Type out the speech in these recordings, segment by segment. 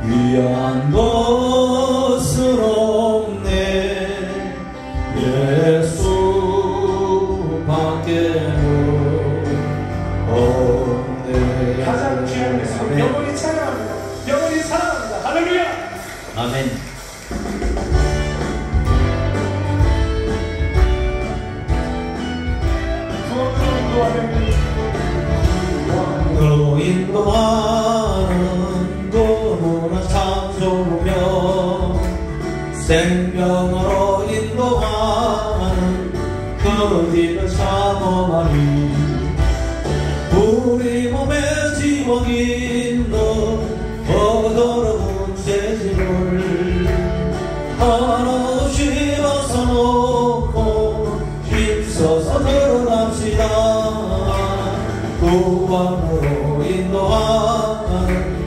귀한 것은 없네 예수밖에는 없네. 가장 귀한 예수 영원히 찬양합니다. 영원히 사랑합니다. 할렐루야. 아멘. 구원으로 인도하는 그분은 참 좋으며 생명으로 인도하는 그 길은 참 험하니 우리 몸에 지복 있는 더러운 죄짐을 하나씩 벗어놓고 힘써서 걸어갑시다. 구원으로 인도하는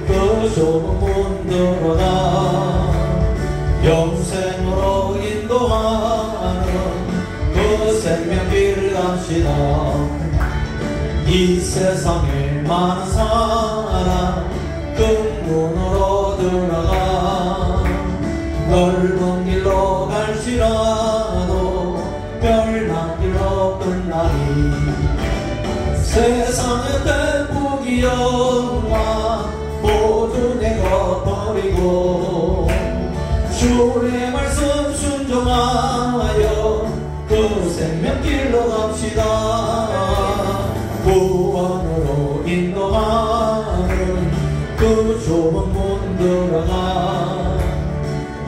그 좁은 문 들어가 영생으로 인도하는 그 생명길 갑시다. 이 세상에 많은 사람 그 문으로 들어가 넓은 길로 갈지라도 멸망길로 끝나니 세상의 백북이 영화 모두 내가 버리고 주의 말씀 순종하여 그 생명길로 갑시다. 구원으로 인도하는 그 좁은 문 들어가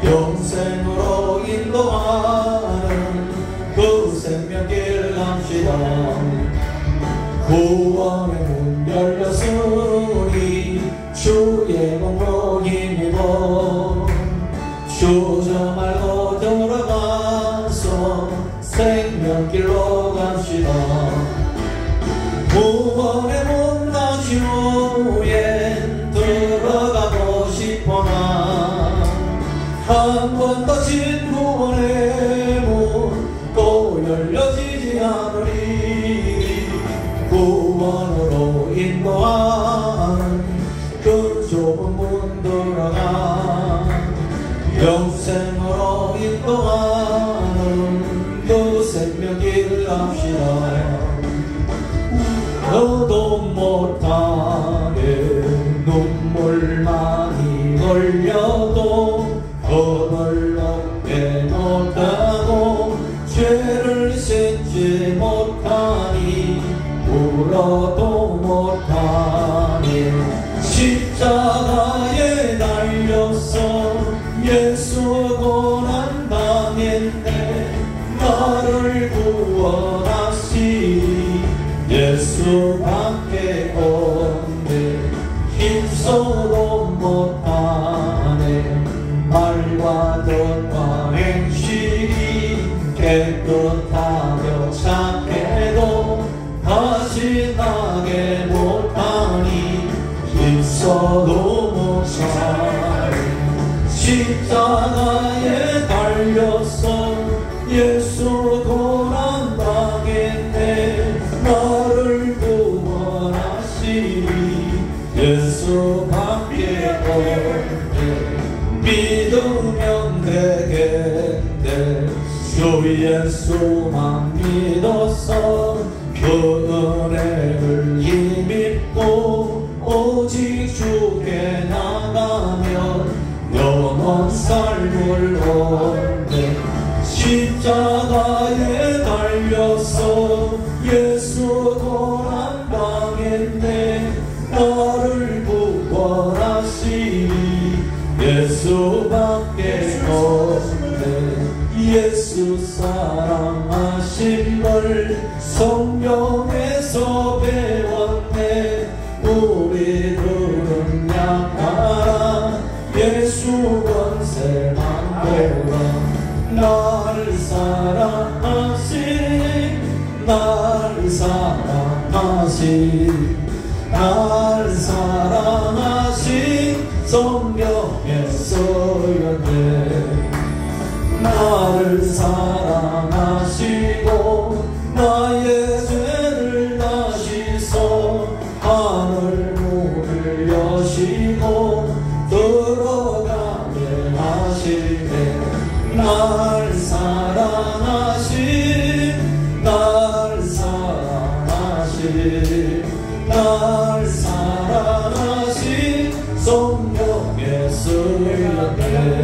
영생으로 인도하는 그 생명길 갑시다. 구원의 문 열렸으니 주의 공로 힘입어 주저 말고 들어가서 생명길로 갑시다. 구원의 문 닫힌 후엔 들어가고 싶어나 한 번 닫힌 구원의 문 또 열려지지 않으리. 구원으로 인도하는 그 좁은 문 들어가 영생으로 인도하는 그 생명길 갑시다. 너도 못하게 눈물 많이 흘려도 honor 높게 못하고 죄를 씻지 못하니 울어도 못하니 십자가에 달려서 예수 고난 당했네. 나를 구원하시니 예수밖에 없네. 힘써도 못하네. 말과 뜻과 행실이 깨끗하며 착해도 다시 나게 못하니 힘써도 못하네. 십자가에 달려서 예수 고난 당했네. 나를 구원하시니 예수밖에 없네. 믿으면 되겠네. 주 예수만 믿어서 그 은혜를 힘입고 오직 주께 나가면 영원 삶을 얻네. 십자가에 달려서 예수 고난 당했네. 나를 구원하시니 예수밖에 없네. 예수 사랑하심을 성경에서 배웠네. 우리들은 약하라 예수 권세만 배워. 나를 사랑하신 나를 사랑하신 성경에 써였네. 나를 사랑하시고 나의 죄를 다시서 하늘 문을 여시고 들어가게 하시네. 날 사랑하신 날 사랑하신 성령의 수련회.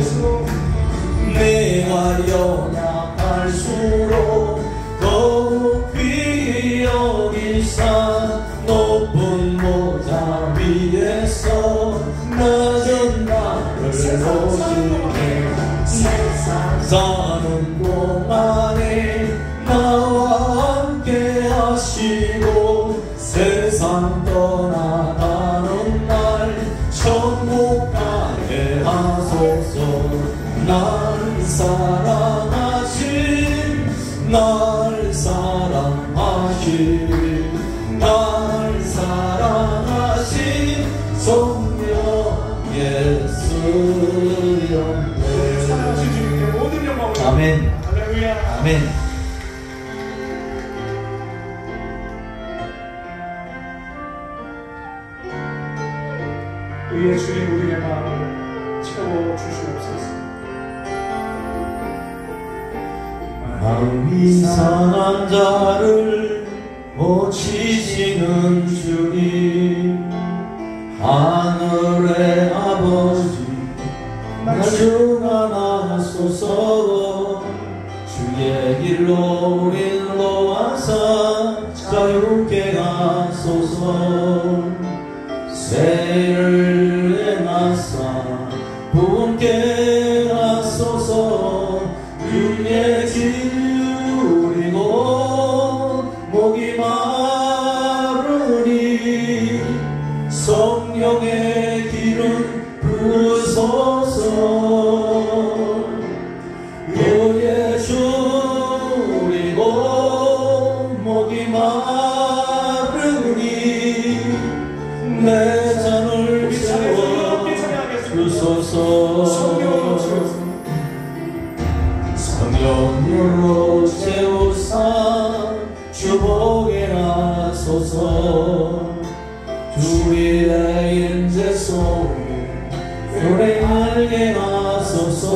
내가 연약할수록 더욱 귀히 여기사 높은 모자 위에서 낮은 나를 오시네. 사는 동안에 나와 함께 하시고 세상 떠나가는 날 천국 가게 하소서. 날 사랑하신 날 사랑하신 성령 예수여. 사랑하신 주님께 모든 영광을. 아멘. 할렐루야. 아멘. 의의 주님 우리의 마음을 채워주시옵소서. 마음이 상한 자를 고치시는 주님, 하늘의 아버지 나중하나소서. 주의 길로 우린 로하사 자유케 하소서. 새를 행하사 부흥케 하소서. 주의 기울이고 목이 마르니 성령의 기름 부으소서. 의에 줄이고 목이 마르니 내 잔을 채워 주소서. 성령으로 채우사 주보게 하소서. 주의 인재 속에 노래하게 하소서.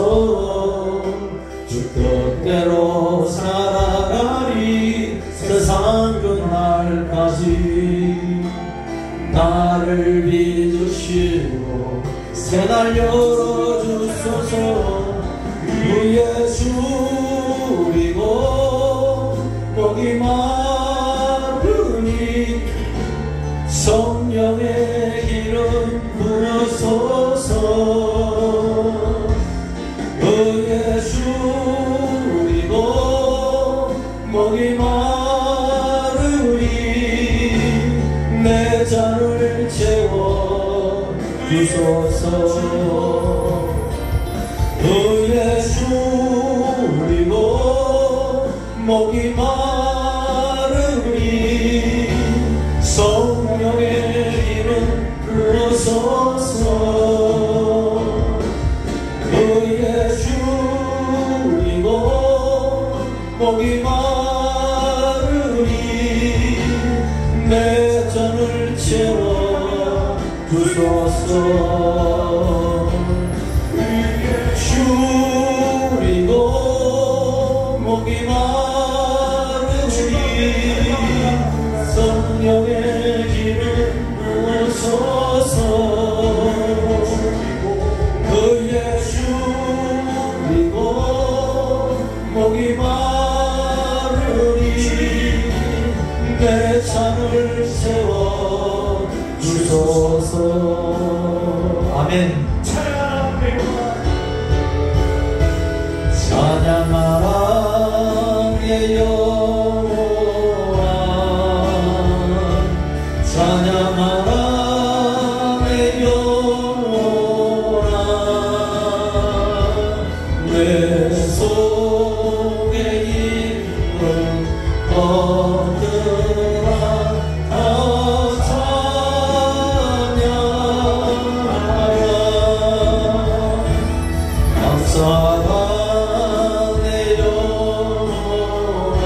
주 뜻대로 살아가리 세상 끝날까지. 나를 빚으시고 새날 열어주소서. 위에 줄이고 목이 마르니 성령의 기름 부으소서. 위에 줄이고 목이 마르니 내 잔을 채워 주소서. 의에 줄이고 목이 마르니 성령의 기름 부으소서. 의에 줄이고 목이 마르니 내 잔을 채워 주소서. 줄이고 목이 마르니 성령의 기름 부으소서. 의에 줄이고 목이 마르니 내 잔을 채워 주소서. 아멘. 찬양하라 내 영혼아, 찬양하라 내 영혼아. 내 속에 있는 것들아 다 찬양하라. 감사하라 내 영혼아,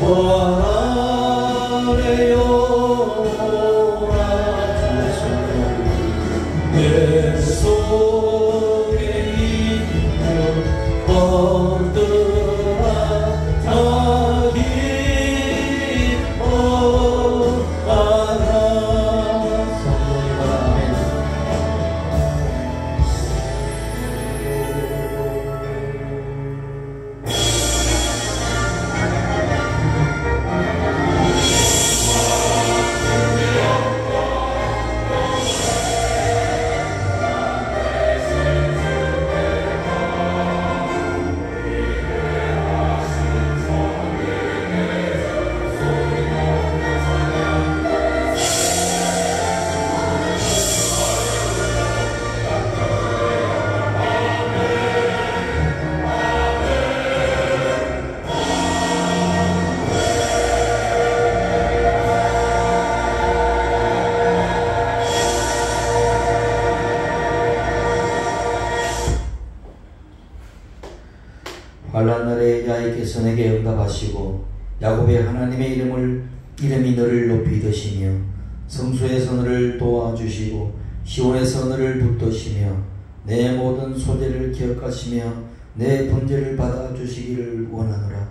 원하네요. 내 속에 있는 것들아 다 기뻐하라. 환난 날에 야훼께서 내게 응답하시고 야곱의 하나님의 이름이 너를 높이 드시며 성소에서 너를 도와주시고 시온에서 너를 붙드시며 내 모든 소재를 기억하시며 내 번제를 받아주시기를 원하노라.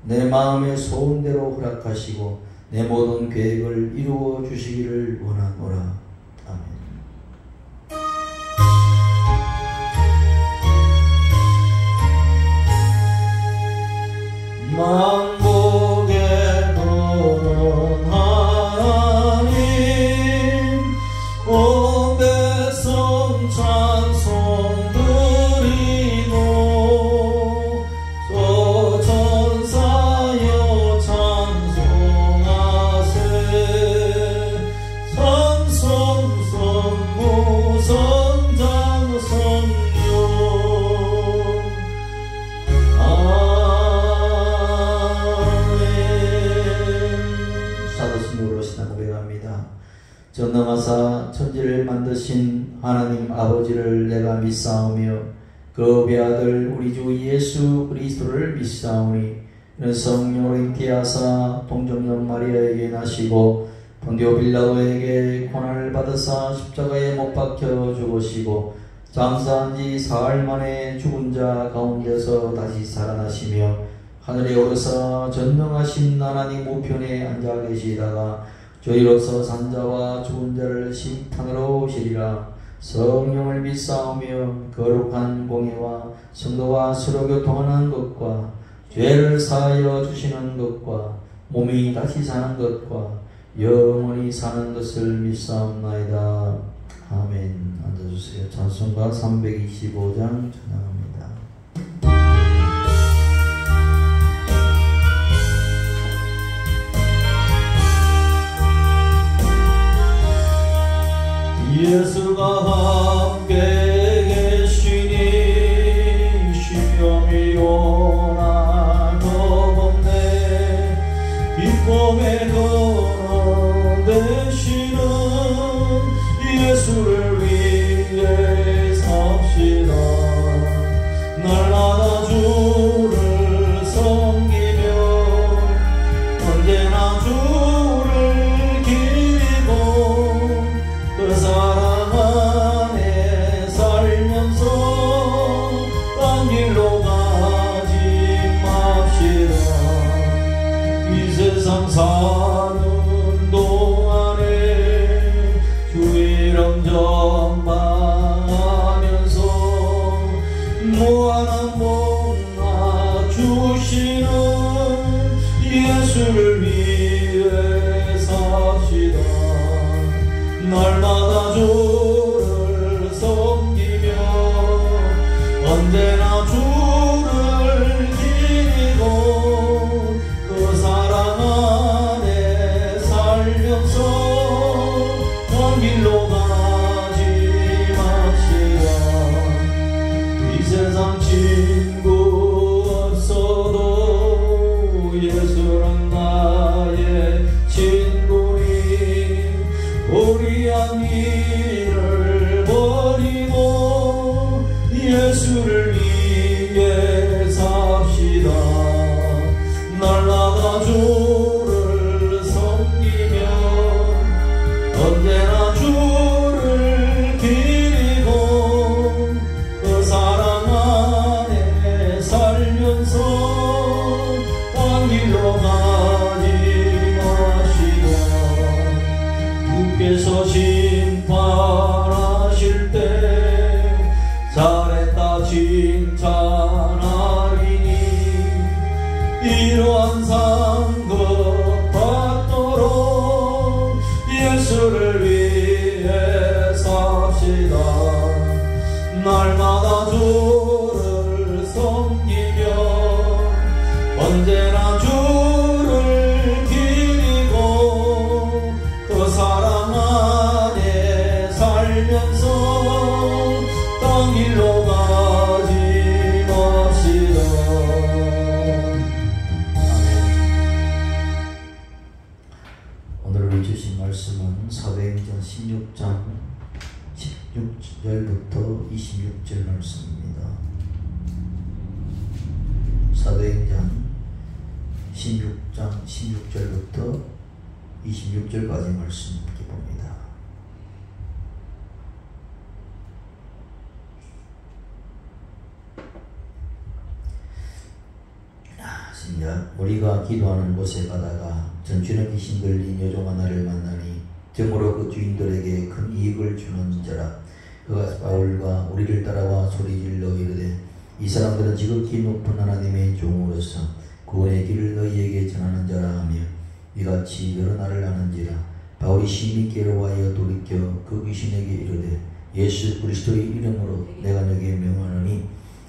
내 마음의 소원대로 허락하시고 내 모든 계획을 이루어 주시기를 원하노라. 아멘. 만복의 도는 하나님 온 백성 찬송 드리고 저 천사여 찬송하세 삼성성부 성장성령 전능하사 천지를 만드신 하나님 아버지를 내가 믿사오며 그 배아들 우리 주 예수 그리스도를 믿사오니 이는 성령으로 잉태하사 동정녀 마리아에게 나시고 본디오 빌라도에게 고난을 받으사 십자가에 못 박혀 죽으시고 장사한 지 사흘 만에 죽은 자 가운데서 다시 살아나시며 하늘에 오르사 전능하신 하나님 우편에 앉아 계시다가 저희로서 산자와 죽은 자를 심판으로 오시리라. 성령을 믿사오며 거룩한 공예와 성도와 서로 교통하는 것과 죄를 사하여 주시는 것과 몸이 다시 사는 것과 영원히 사는 것을 믿사옵나이다. 아멘. 앉아주세요. 찬송가 325장 찬양합니다. 예수가 함께 계시니 시험이 오나 겁없네. 기쁨의 근원 되시는 예수를 위해 삽시다. 날마다 주를 섬기며 언제나 주를 기리고 그 사랑 안에 언제나 주를 기리고 그 사랑 안에 살면서 땅 길로 가지 맙시다. 오늘 우리 주신 말씀은 사도행전 16장 16절부터 26절 말씀입니다. 사도행전 16장 16절부터 26절까지 말씀 이렇게 봅니다. 시작. 우리가 기도하는 곳에 가다가 전주는 귀신 들린 여종 하나를 만나니 등으로 그 주인들에게 큰 이익을 주는 자라. 그가 바울과 우리를 따라와 소리질러 이르되 이 사람들은 지극히 높은 하나님의 종으로서 구원의 길을 너희에게 전하는 자라 하며 이같이 여러 날을 하는지라. 바울이 심히 괴로워하여 돌이켜 그 귀신에게 이르되 예수 그리스도의 이름으로 내가 너에게 명하노니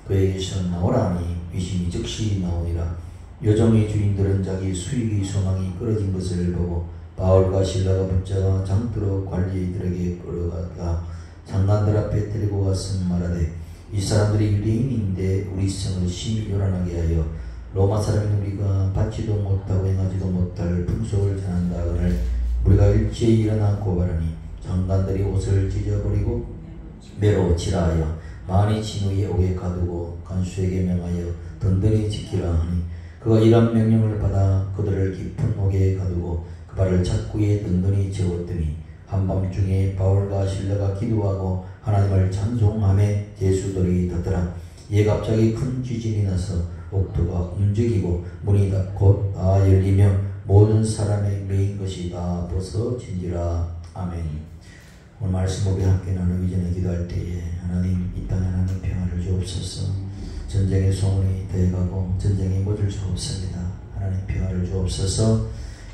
그에게서 나오라 하니 귀신이 즉시 나오니라. 여종의 주인들은 자기 수익의 소망이 끊어진 것을 보고 바울과 실라가 붙잡아 장터로 관리들에게 끌어가다가 장관들 앞에 데리고 갔음 말하되 이 사람들이 유대인인데 우리 성을 심히 요란하게 하여 로마 사람인 우리가 받지도 못하고 행하지도 못할 풍속을 전한다 하거늘 우리가 일제히 일어나 고발하니 장관들이 옷을 찢어버리고 매로 칠하여 많이 진위에 오게 가두고 간수에게 명하여 든든히 지키라 하니 그가 이런 명령을 받아 그들을 깊은 옥에 가두고 그 발을 착구에 든든히 채웠더니 한밤중에 바울과 실라가 기도하고 하나님을 찬송하며 제수들이 닫더라. 이에 갑자기 큰 지진이 나서 옥토가 움직이고 문이 곧 다 열리며 모든 사람의 메인 것이 다 벗어진지라. 아멘. 오늘 말씀 우리 함께 나누기 전에 기도할 때에 하나님 이 땅에 하나님 평화를 주옵소서. 전쟁의 소문이 되어가고 전쟁에 멎을 수 없습니다. 하나님 평화를 주옵소서.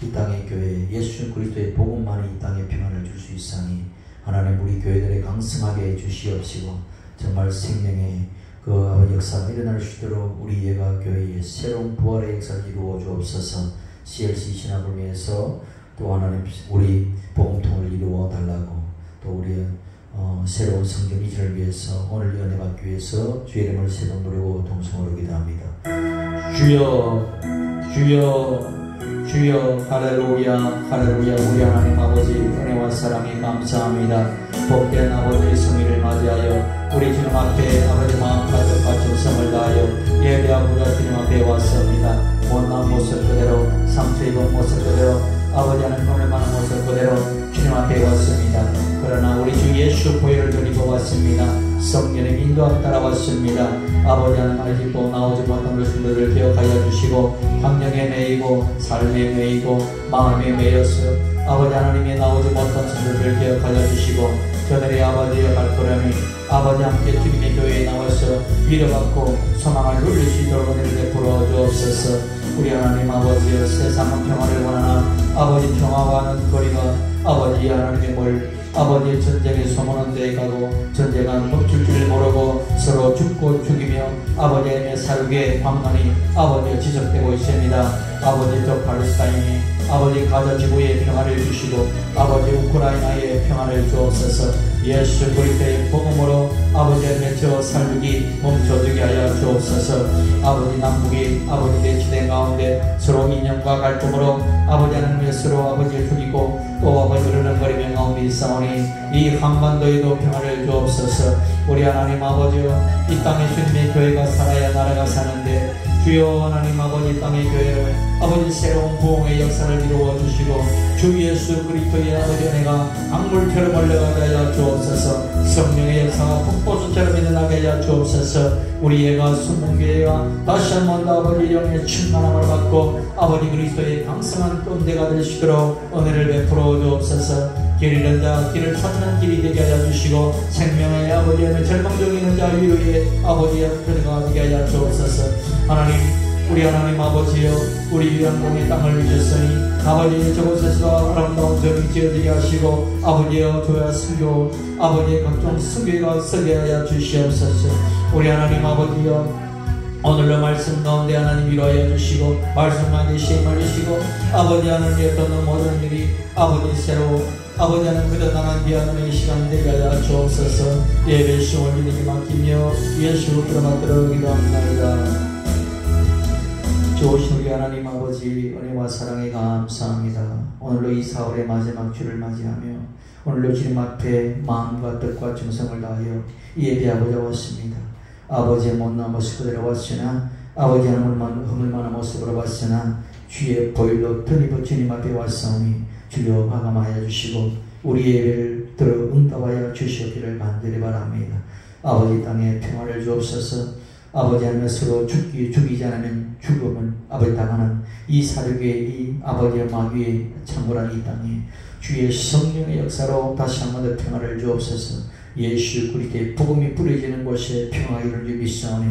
이 땅의 교회 예수 그리스도의 복음만이 이 땅에 평안을 줄 수 있사니 하나님 우리 교회들에 강성하게 해주시옵시고 정말 생명의 그 아버지 역사가 일어날 수 있도록 우리 예가 교회의 새로운 부활의 역사를 이루어 주옵소서. CLC 신학을 위해서 또 하나님 우리 복음통을 이루어 달라고 또 우리 새로운 성경 이전을 위해서 오늘 은혜 받기 위해서 주의 이름을 세번 부르고 동성으로 기도합니다. 주여 주여 주여 할렐루야 할렐루야. 우리 하나님 아버지 은혜와 사랑에 감사합니다. 복된 아버지의 성의를 맞이하여 우리 주님 앞에 아버지 마음 가득과 정성을 다하여 예배하고자 주님 앞에 왔습니다. 못난 모습 그대로 상처 입은 모습 그대로 아버지 하나님 오늘 많은 모습 그대로 주님 앞에 왔습니다. 그러나 우리 주 예수 보혈을 드리고 왔습니다. 성령의 인도함 따라왔습니다. 아버지 하나님 아직도 나오지 못한 것들을 기억하여 주시고 환경에 매이고 삶에 매이고 마음에 매여서 아버지 하나님의 나오지 못한 것들을 기억하여 주시고 저들의 아버지의 발걸음이 아버지 함께 주님의 교회에 나와서 위로받고 소망을 누릴 수 있도록 은혜를 베풀어 주옵소서. 우리 하나님 아버지여 세상은 평화를 원하나 아버지 평화와는 거리가 아버지 하나님의 뭘 아버지의 전쟁의 소문은 되어가고 전쟁은 멈출 줄 모르고 서로 죽고 죽이며 아버지의 사륙의 방만이 아버지가 지속되고 있습니다. 아버지 저 팔레스타인이 아버지 가자 지구의 평화를 주시고 아버지 우크라이나의 평화를 주옵소서. 예수 그리스도의 복음으로 아버지의 맺혀 살기 멈춰두게 하여 주옵소서. 아버지 남북이 아버지 대치된 가운데 서로 인연과 갈등으로 아버지 하나님의 서로 아버지를 죽이고 또 아버지 흐르는거리며 가운데 있사오니 이 한반도에도 평화를 주옵소서. 우리 하나님 아버지여 이 땅에 주님의 교회가 살아야 나라가 사는데 주여 하나님 아버지 땅의 교회를 아버지 새로운 부흥의 역사를 이루어 주시고 주 예수 그리스도의 아버지 은혜가 강물처럼 흘러가게 하여 주옵소서. 성령의 역사가 폭포수처럼 일어나게 하여 주옵소서. 우리 애가 숨은교회가 다시 한번 더 아버지 영의 충만함을 받고 아버지 그리스도의 강성한 꼰대가 될 수 있도록 은혜를 베풀어 주옵소서. 길 잃은 자 길을 찾는 길이 되게 하여 주시고 생명의 아버지의 절망 중에 있는 자 위로의 아버지의 그대가 되게 하여 주옵소서. 하나님 우리 하나님 아버지여 우리 위안공의 땅을 주셨으니 아버지 저곳에서 아름다운 점이 지어지게 하시고 아버지여 교회 수교 아버지의 각종 수교가 서게 하여 주시옵소서. 우리 하나님 아버지여 오늘도 말씀 가운데 하나님 위로하여 주시고 말씀 가운데 시험을 주시고 아버지 하나님 어떤 모든 일이 아버지 새로 아버지 하나님 그러나는 비하는 이 시간 되게 하여 주옵소서. 예배 시험을 믿음이 맡기며 예수 들어받도록 기도합니다. 좋으신 우리 하나님 아버지 은혜와 사랑에 감사합니다. 오늘로 이 4월의 마지막 주를 맞이하며 오늘로 주님 앞에 마음과 뜻과 정성을 다하여 예배하고자 왔습니다. 아버지의 못난 모습 그대로 왔으나 아버지 허물 많은 모습으로 왔으나 주의 보혈로 드리고 주님 앞에 왔사오니 주여 마감하여 주시고 우리 예배를 들어 응답하여 주시옵기를 간절히 바랍니다. 아버지 땅에 평화를 주옵소서. 아버지 하나님 서로 죽이지 않으면 죽음을 아버지 당하는 이 사륙의 이 아버지의 마귀의 창궐한 이 땅에 주의 성령의 역사로 다시 한번 더 평화를 주옵소서. 예수 그리스도의 복음이 뿌려지는 곳에 평화를 주옵소서.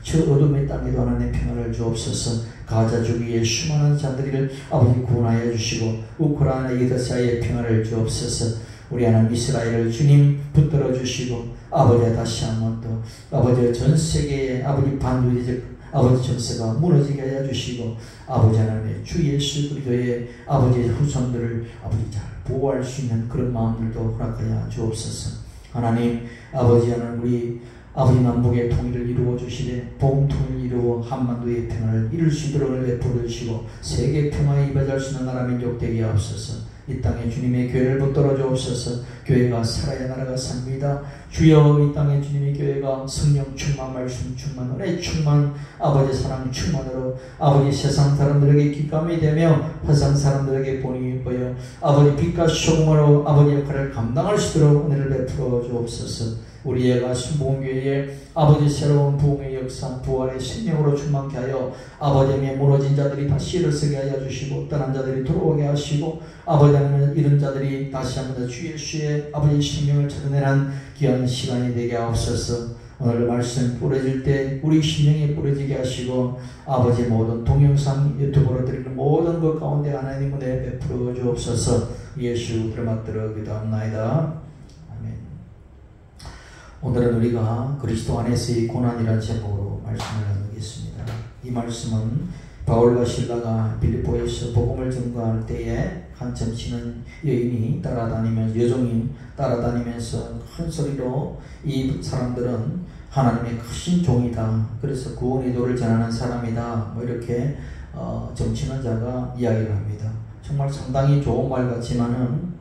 저 어둠의 땅에도 하나님의 평화를 주옵소서. 가자 주기에 수많은 자들을 아버지 구원하여 주시고 우크라이나 이더사의 평화를 주옵소서. 우리 하나님 이스라엘을 주님 붙들어 주시고 아버지 다시 한번 또 아버지 전 세계의 아버지 반도적 아버지 정세가 무너지게 하여 주시고 아버지 하나님의 주 예수 그리스도의 아버지의 후손들을 아버지 잘 보호할 수 있는 그런 마음들도 허락하여 주옵소서. 하나님 아버지 하나님 우리 아버지 남북의 통일을 이루어 주시되 복음 통일을 이루어 한반도의 평화를 이룰 수 있도록 베풀어 주시고 세계 평화에 이바지할 수 있는 나라 민족 되게 하옵소서. 이 땅에 주님의 교회를 붙들어 주옵소서. 교회가 살아야 나라가 삽니다. 주여 이 땅에 주님의 교회가 성령 충만 말씀 충만 은혜 충만 아버지 사랑 충만으로 아버지 세상 사람들에게 기감이 되며 세상 사람들에게 본이 보여 아버지 빛과 소금으로 아버지 역할을 감당할 수 있도록 은혜를 베풀어 주옵소서. 우리의 신봉교회에 아버지 새로운 부흥의 역사 부활의 생명으로 충만케 하여 아버지의 무너진 자들이 다시 일어서게 하여 주시고 떠난 자들이 들어오게 하시고 아버지 하나님 이런 자들이 다시 한번 더 주 예수의 아버지 생명을 찾아내는 귀한 시간이 되게 하옵소서. 오늘 말씀 뿌려질 때 우리 심령에 뿌려지게 하시고 아버지 모든 동영상 유튜브로 드리는 모든 것 가운데 하나님 은혜 베풀어 주옵소서. 예수 들어맞들어 기도합나이다. 오늘은 우리가 그리스도 안에서의 고난이라는 제목으로 말씀을 나누겠습니다. 이 말씀은 바울과 실라가 빌립보에서 복음을 전가할 때에 한참 치는 여인이 따라다니면서 여종이 따라다니면서 큰 소리로 이 사람들은 하나님의 크신 종이다. 그래서 구원의 도를 전하는 사람이다. 뭐 이렇게 점치는 자가 이야기를 합니다. 정말 상당히 좋은 말 같지만은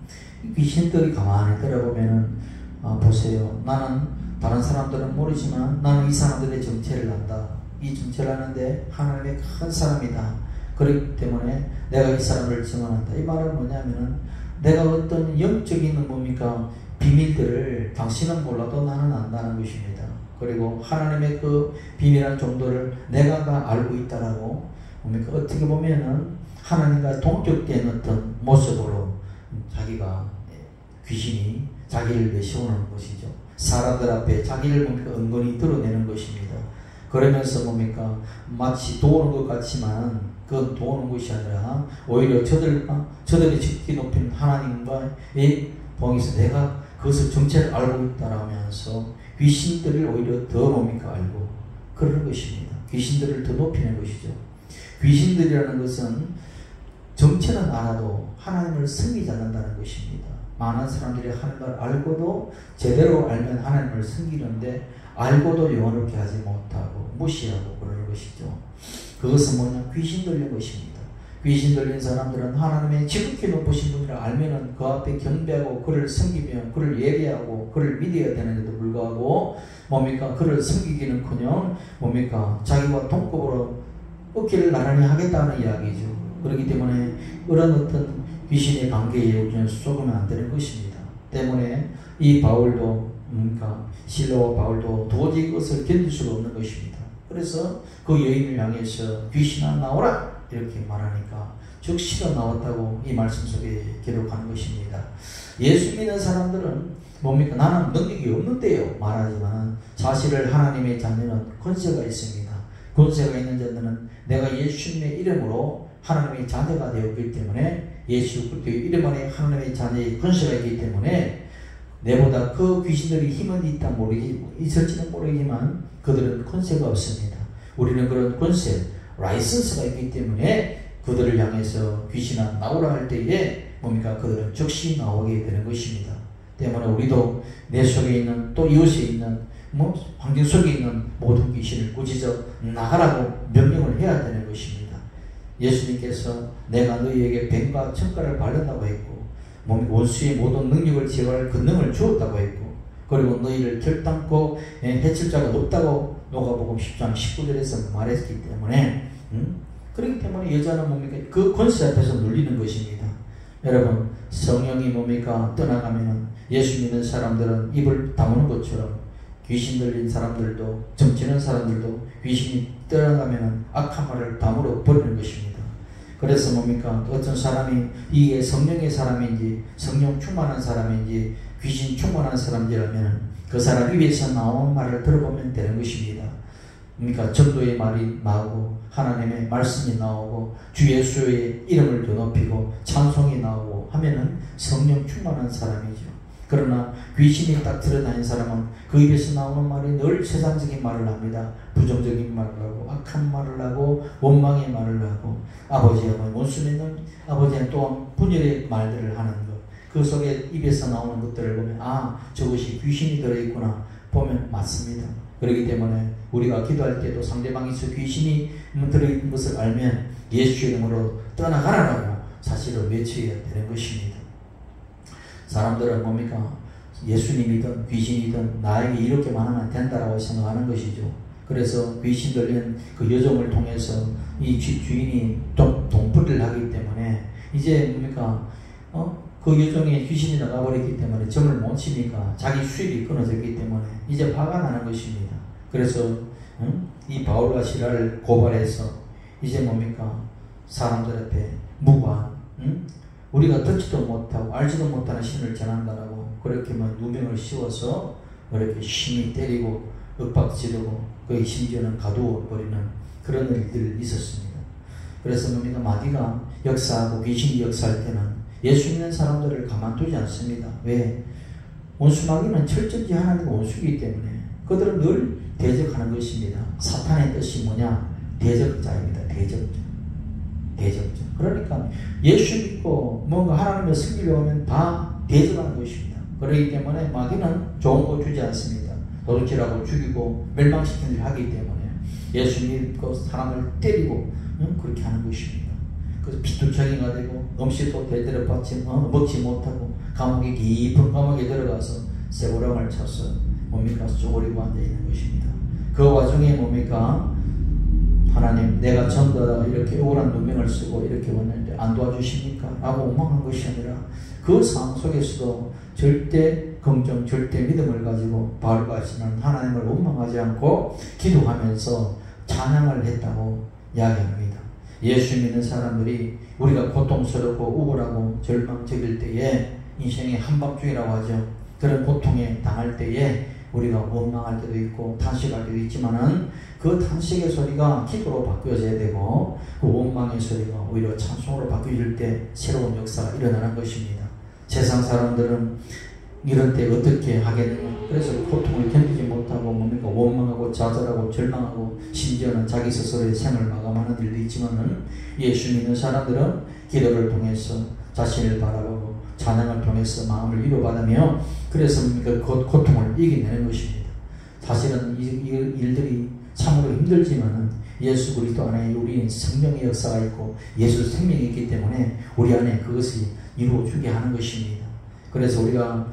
귀신들이 가만히 들어보면은 보세요. 나는 다른 사람들은 모르지만 나는 이 사람들의 정체를 안다. 이 정체를 아는데 하나님의 큰 사람이다. 그렇기 때문에 내가 이 사람을 증언한다. 이 말은 뭐냐면은 내가 어떤 영적인 뭡니까 비밀들을 당신은 몰라도 나는 안다는 것입니다. 그리고 하나님의 그 비밀한 정도를 내가 다 알고 있다라고 뭡니까 어떻게 보면은 하나님과 동격된 어떤 모습으로 자기가 귀신이 자기를 내세우는 것이죠. 사람들 앞에 자기를 뭡니까 은근히 드러내는 것입니다. 그러면서 뭡니까 마치 도우는 것 같지만 그건 도우는 것이 아니라 오히려 저들이 지극히 높인 하나님과의 봉에서 내가 그것을 정체를 알고 있다라면서 귀신들을 오히려 더 뭡니까 알고 그러는 것입니다. 귀신들을 더 높이는 것이죠. 귀신들이라는 것은 정체는 알아도 하나님을 섬기지 않는다는 것입니다. 많은 사람들이 하나님을 알고도 제대로 알면 하나님을 섬기는데 알고도 영원롭게 하지 못하고 무시하고 그러는 것이죠. 그것은 뭐냐 귀신 들린 것입니다. 귀신 들린 사람들은 하나님의 지극히 높으신 분을 알면은 그 앞에 경배하고 그를 섬기며 그를 예배하고 그를 믿어야 되는데도 불구하고 뭡니까 그를 섬기기는커녕 뭡니까 자기와 동급으로 어깨를 나란히 하겠다는 이야기죠. 그렇기 때문에 그런 어떤 귀신의 관계에 우리는 속으면 안 되는 것입니다. 때문에 이 바울도 실로와 바울도 도저히 그것을 견딜 수가 없는 것입니다. 그래서 그 여인을 향해서 귀신아 나오라 이렇게 말하니까 즉시가 나왔다고 이 말씀 속에 기록하는 것입니다. 예수 믿는 사람들은 뭡니까 나는 능력이 없는데요 말하지만 사실을 하나님의 자녀는 권세가 있습니다. 권세가 있는 자들은 내가 예수님의 이름으로 하나님의 자녀가 되었기 때문에 예수 그리스도의 이름 안에 하나님의 자녀의 권세가 있기 때문에 내보다 그 귀신들이 힘은 있을지는 모르지만 그들은 권세가 없습니다. 우리는 그런 권세, 라이선스가 있기 때문에 그들을 향해서 귀신아 나오라 할 때에 뭡니까? 그들은 즉시 나오게 되는 것입니다. 때문에 우리도 내 속에 있는 또 이웃에 있는 환경 속에 있는 모든 귀신을 꾸짖어 나가라고 명령을 해야 되는 것입니다. 예수님께서 내가 너희에게 뱀과 천가를 바른다고 했고 원수의 모든 능력을 제거할 그 능을 주었다고 했고 그리고 너희를 결단코 해칠 자가 없다고 누가복음 10장 19절에서 말했기 때문에 그렇기 때문에 여자는 뭡니까? 그 권세 앞에서 눌리는 것입니다. 여러분 성령이 뭡니까? 떠나가면 예수 믿는 사람들은 입을 다무는 것처럼 귀신 들린 사람들도 점치는 사람들도 귀신이 떠나가면 악한 말을 다물어 버리는 것입니다. 그래서 뭡니까? 어떤 사람이 이게 성령의 사람인지 성령 충만한 사람인지 귀신 충만한 사람이라면 그 사람 입에서 나온 말을 들어보면 되는 것입니다. 그러니까 전도의 말이 나오고 하나님의 말씀이 나오고 주 예수의 이름을 더 높이고 찬송이 나오고 하면은 성령 충만한 사람이죠. 그러나 귀신이 딱 드러나는 사람은 그 입에서 나오는 말이 늘 세상적인 말을 합니다. 부정적인 말을 하고 악한 말을 하고 원망의 말을 하고 아버지와 원수 믿는 아버지는 또한 분열의 말들을 하는 것. 그 속에 입에서 나오는 것들을 보면 저것이 귀신이 들어있구나 보면 맞습니다. 그렇기 때문에 우리가 기도할 때도 상대방에서 귀신이 들어있는 것을 알면 예수 이름으로 떠나가라라고 사실을 외쳐야 되는 것입니다. 사람들은 뭡니까? 예수님이든 귀신이든 나에게 이렇게만 하면 된다라고 생각하는 것이죠. 그래서 귀신 들린 그 여종을 통해서 이 주인이 돈벌이를 하기 때문에 이제 뭡니까? 그 여종에 귀신이 나가버렸기 때문에 점을 못 치니까 자기 수입이 끊어졌기 때문에 이제 화가 나는 것입니다. 그래서 이 바울과 시라를 고발해서 이제 뭡니까? 사람들 앞에 무관 우리가 듣지도 못하고 알지도 못하는 신을 전한다라고 그렇게만 누명을 씌워서 이렇게 심히 때리고 윽박지르고 거의 심지어는 가두어 버리는 그런 일들이 있었습니다. 그래서 뭡니까? 마귀가 역사하고 귀신이 역사할 때는 예수 믿는 사람들을 가만두지 않습니다. 왜? 원수 마귀는 철저히 하나님의 원수이기 때문에 그들은 늘 대적하는 것입니다. 사탄의 뜻이 뭐냐? 대적자입니다. 대적자. 그러니까 예수 믿고 뭔가 하나님의 승리를 하면 다 대적하는 것입니다. 그렇기 때문에 마귀는 좋은 거 주지 않습니다. 도둑질하고 죽이고 멸망시키는 일을 하기 때문에 예수 믿고 사람을 때리고 그렇게 하는 것입니다. 그래서 피투성이가 되고 음식도 제대로 먹지 못하고 감옥에 깊은 감옥에 들어가서 쇠고랑을 쳐서 뭡니까? 쪼그리고 앉아있는 것입니다. 그 와중에 뭡니까? 하나님 내가 전도하다가 이렇게 억울한 누명을 쓰고 이렇게 왔는데 안 도와주십니까? 라고 원망한 것이 아니라 그 상황 속에서도 절대 긍정, 절대 믿음을 가지고 바울과 시는 하나님을 원망하지 않고 기도하면서 찬양을 했다고 이야기합니다. 예수 믿는 사람들이 우리가 고통스럽고 우울하고 절망적일 때에 인생의 한밤중이라고 하죠. 그런 고통에 당할 때에 우리가 원망할 때도 있고 탄식할 때도 있지만은 그 탄식의 소리가 기도로 바뀌어져야 되고 그 원망의 소리가 오히려 찬송으로 바뀌어질 때 새로운 역사가 일어나는 것입니다. 세상 사람들은 이런 때 어떻게 하겠느냐. 그래서 고통을 견디지 못하고 뭡니까? 원망하고 좌절하고 절망하고 심지어는 자기 스스로의 생을 마감하는 일도 있지만은 예수 믿는 사람들은 기도를 통해서 자신을 바라보고 찬양을 통해서 마음을 위로받으며 그래서 그 고통을 이겨내는 것입니다. 사실은 이 일들이 참으로 힘들지만은 예수 그리스도 안에 우리 성령의 역사가 있고 예수 생명이 있기 때문에 우리 안에 그것이 이루어지게 하는 것입니다. 그래서 우리가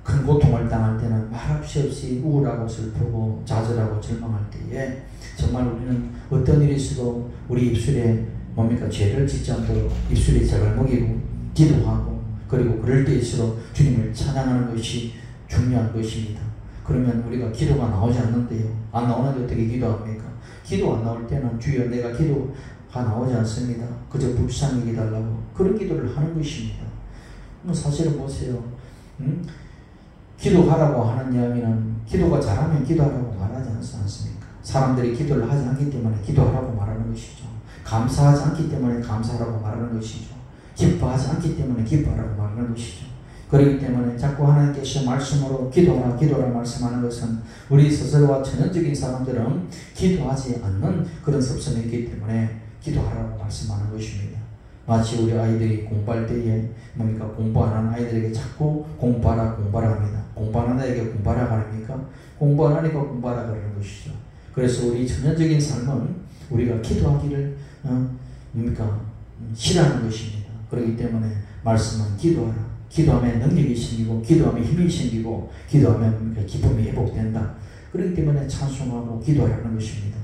큰 고통을 당할 때는 말없이 없이 우울하고 슬프고 좌절하고 절망할 때에 정말 우리는 어떤 일이 있어도 우리 입술에 뭡니까? 죄를 짓지 않도록 입술에 제발 먹이고 기도하고 그리고 그럴 때일수록 주님을 찬양하는 것이 중요한 것입니다. 그러면 우리가 기도가 나오지 않는데요. 안 나오는데 어떻게 기도합니까? 기도 안 나올 때는 주여 내가 기도가 나오지 않습니다. 그저 불쌍히 기달라고 그런 기도를 하는 것입니다. 사실은 보세요. 기도하라고 하는 이야기는 기도가 잘하면 기도하라고 말하지 않습니까? 사람들이 기도를 하지 않기 때문에 기도하라고 말하는 것이죠. 감사하지 않기 때문에 감사하라고 말하는 것이죠. 기뻐하지 않기 때문에 기뻐하라고 말하는 것이죠. 그렇기 때문에 자꾸 하나님께서 말씀으로 기도하라 기도하라 말씀하는 것은 우리 스스로와 전형적인 사람들은 기도하지 않는 그런 습성이 있기 때문에 기도하라고 말씀하는 것입니다. 마치 우리 아이들이 공부할 때에 뭡니까? 공부 안 하는 아이들에게 자꾸 공부하라 합니다. 공부 안 하는 아이에게 공부하라 하니까 공부 안 하니까 공부하라 그러는 것이죠. 그래서 우리 전형적인 삶은 우리가 기도하기를 싫어하는 것입니다. 그렇기 때문에 말씀은 기도하라. 기도하면 능력이 생기고 기도하면 힘이 생기고 기도하면 기쁨이 회복된다. 그렇기 때문에 찬송하고 기도하라는 것입니다.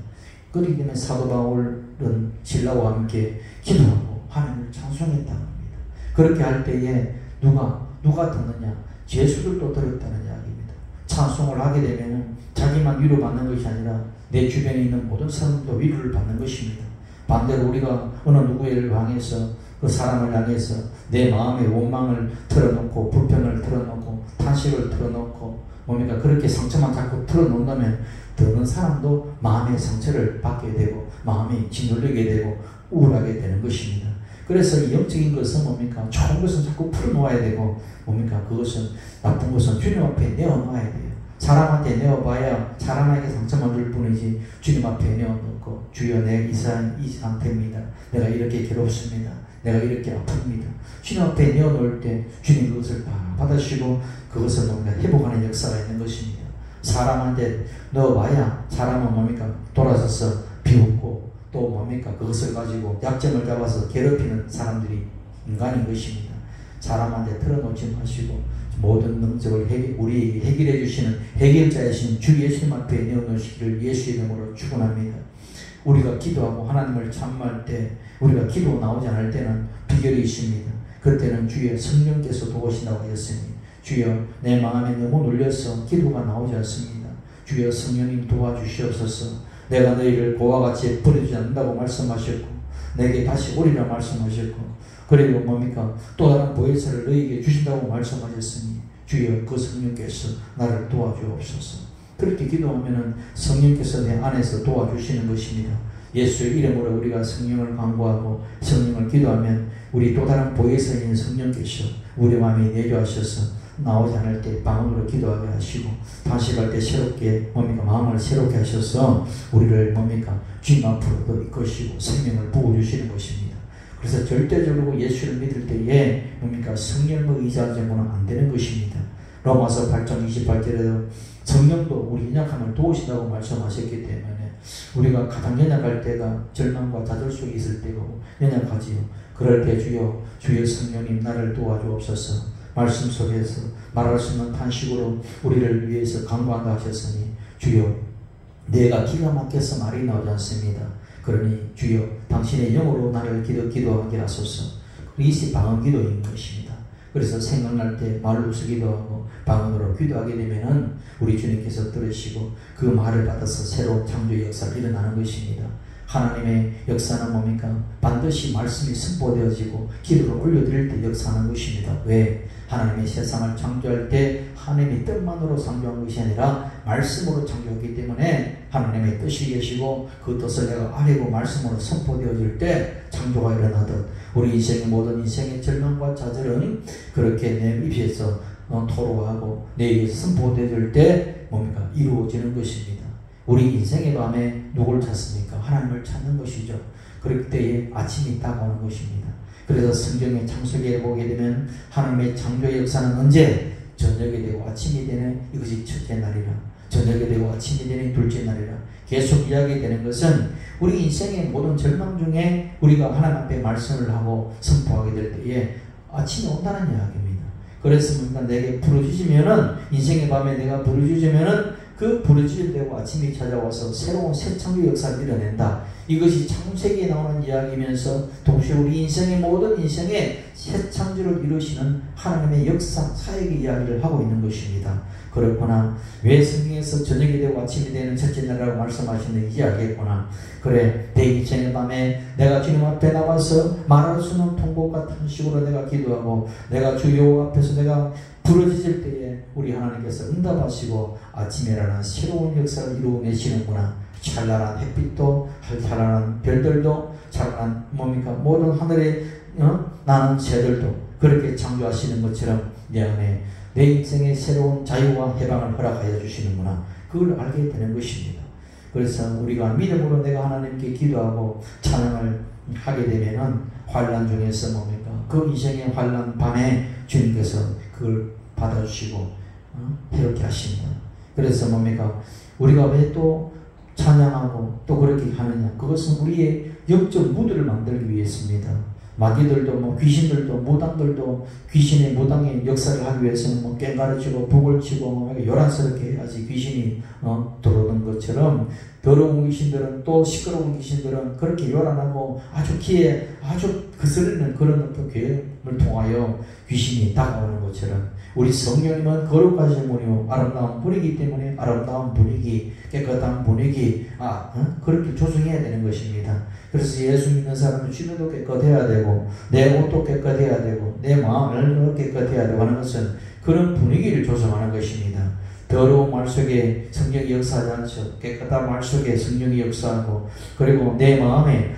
그렇기 때문에 사도 바울은 신라와 함께 기도하고 하나님을 찬송했다는 겁니다. 그렇게 할 때에 누가 듣느냐? 제수들도 들었다는 이야기입니다. 찬송을 하게 되면 자기만 위로받는 것이 아니라 내 주변에 있는 모든 사람도 위로를 받는 것입니다. 반대로 우리가 어느 누구를 향해서 그 사람을 향해서 내 마음의 원망을 털어놓고 불평을 털어놓고 탄식을 털어놓고 뭡니까? 그렇게 상처만 자꾸 털어놓는다면 듣는 사람도 마음의 상처를 받게 되고 마음이 짓눌리게 되고 우울하게 되는 것입니다. 그래서 이 영적인 것은 뭡니까? 좋은 것은 자꾸 풀어놓아야 되고 뭡니까? 그것은 나쁜 것은 주님 앞에 내어놓아야 돼요. 사람한테 내어봐야 사람에게 상처만 줄 뿐이지 주님 앞에 내어놓고 주여 내 이 상태입니다. 내가 이렇게 괴롭습니다. 내가 이렇게 아픕니다. 주님 앞에 내어놓을 때 주님 그것을 다 받으시고 그것을 뭔가 회복하는 역사가 있는 것입니다. 사람한테 넣어봐야 사람은 뭡니까? 돌아서서 비웃고 또 뭡니까? 그것을 가지고 약점을 잡아서 괴롭히는 사람들이 인간인 것입니다. 사람한테 털어놓지 마시고 모든 능력을 우리에게 해결해 주시는 해결자이신 주 예수님 앞에 내어놓으시기를 예수의 이름으로 축원합니다. 우리가 기도하고 하나님을 찬미할 때 우리가 기도 나오지 않을 때는 비결이 있습니다. 그때는 주의 성령께서 도우신다고 하였으니 주여 내 마음에 너무 눌려서 기도가 나오지 않습니다. 주여 성령님 도와주시옵소서. 내가 너희를 고와 같이 버리지 않는다고 말씀하셨고 내게 다시 오리라 말씀하셨고 그리고 뭡니까? 또 다른 보혜사를 너희에게 주신다고 말씀하셨으니 주여 그 성령께서 나를 도와주옵소서. 그렇게 기도하면 성령께서 내 안에서 도와주시는 것입니다. 예수의 이름으로 우리가 성령을 간구하고 성령을 기도하면 우리 또 다른 보혜사인 성령께서 우리 마음에 내려하셔서 나오지 않을 때 방언으로 기도하게 하시고 탄식할 때 새롭게 뭡니까? 마음을 새롭게 하셔서 우리를 뭡니까? 주님 앞으로 이끄시고 생명을 부어주시는 것입니다. 그래서 절대적으로 예수를 믿을 때에 뭡니까? 성령을 의지하지는 안 되는 것입니다. 로마서 8장 28절에도 성령도 우리 연약함을 도우신다고 말씀하셨기 때문에 우리가 가장 연약할 때가 절망과 좌절 속에 있을 때고 연약하지요. 그럴 때 주여 성령님 나를 도와주옵소서. 말씀 속에서 말할 수 없는 탄식으로 우리를 위해서 간구한다 하셨으니 주여 내가 기가 막혀서 말이 나오지 않습니다. 그러니 주여 당신의 영으로 나를 기도하게 하소서. 이것이 방언 기도인 것입니다. 그래서 생각날 때 말로서 기도하고 방언으로 기도하게 되면은 우리 주님께서 들으시고 그 말을 받아서 새로운 창조의 역사가 일어나는 것입니다. 하나님의 역사는 뭡니까? 반드시 말씀이 선포되어지고 기도를 올려드릴 때 역사하는 것입니다. 왜? 하나님의 세상을 창조할 때 하나님의 뜻만으로 창조한 것이 아니라 말씀으로 창조했기 때문에 하나님의 뜻이 계시고 그 뜻을 내가 알고 말씀으로 선포되어질 때 창조가 일어나듯 우리 인생의 모든 인생의 절망과 좌절은 그렇게 내 입에서 토로하고 내 입에서 선포되어질 때 뭡니까? 이루어지는 것입니다. 우리 인생의 밤에 누굴 찾습니까? 하나님을 찾는 것이죠. 그럴 때에 아침이 다가오는 것입니다. 그래서 성경의 창세기에 보게 되면 하나님의 창조의 역사는 언제? 저녁이 되고 아침이 되는 이것이 첫째 날이라. 저녁이 되고 아침이 되는 둘째 날이라. 계속 이야기되는 것은 우리 인생의 모든 절망 중에 우리가 하나님 앞에 말씀을 하고 선포하게 될 때에 아침이 온다는 이야기입니다. 그래서 뭔가 내게 부르짖으면은 인생의 밤에 내가 부르짖으면은 그 부르짖을 때고 아침이 찾아와서 새로운 새 창조의 역사를 이뤄낸다. 이것이 창세기에 나오는 이야기면서 동시에 우리 인생의 모든 인생의 새 창조를 이루시는 하나님의 역사, 사역의 이야기를 하고 있는 것입니다. 그렇구나. 왜 성경에서 저녁이 되고 아침이 되는 첫째 날이라고 말씀하시는 이야기했구나. 그래, 내 인생의 밤에 내가 주님 앞에 나와서 말할 수 없는 통곡과 탄식으로 내가 기도하고 내가 주 여호와 앞에서 내가 부르짖을 때에 우리 하나님께서 응답하시고 아침에 일어나 새로운 역사를 이루어내시는구나. 찬란한 햇빛도 찬란한 별들도 찬란한 뭡니까? 모든 하늘에 나는 새들도 그렇게 창조하시는 것처럼 내 안에 내 인생의 새로운 자유와 해방을 허락하여 주시는구나. 그걸 알게 되는 것입니다. 그래서 우리가 믿음으로 내가 하나님께 기도하고 찬양을 하게 되면은 환난 중에서 뭡니까? 그 인생의 환난 밤에 주님께서 그걸 받아주시고 이렇게 하십니다. 그래서 뭡니까? 우리가 왜 또 찬양하고 또 그렇게 하느냐? 그것은 우리의 영적 무드를 만들기 위해서입니다. 마귀들도 귀신들도 무당들도 귀신의 무당의 역사를 하기 위해서는 깽가르치고 북을 치고 요란스럽게 해야지 귀신이 들어오는 것처럼 더러운 귀신들은 또 시끄러운 귀신들은 그렇게 요란하고 아주 귀에 아주 거스르는 그런 어떤 괴음을 통하여 귀신이 다가오는 것처럼 우리 성령님은 거룩하신 분이요 아름다운 분이기 때문에 아름다운 분위기 깨끗한 분위기 그렇게 조성해야 되는 것입니다. 그래서 예수 믿는 사람은 주변도 깨끗해야 되고 내 옷도 깨끗해야 되고 내 마음을 깨끗해야 되고 하는 것은 그런 분위기를 조성하는 것입니다. 더러운 말 속에 성령이 역사하지 않죠. 깨끗한 말 속에 성령이 역사하고 그리고 내 마음에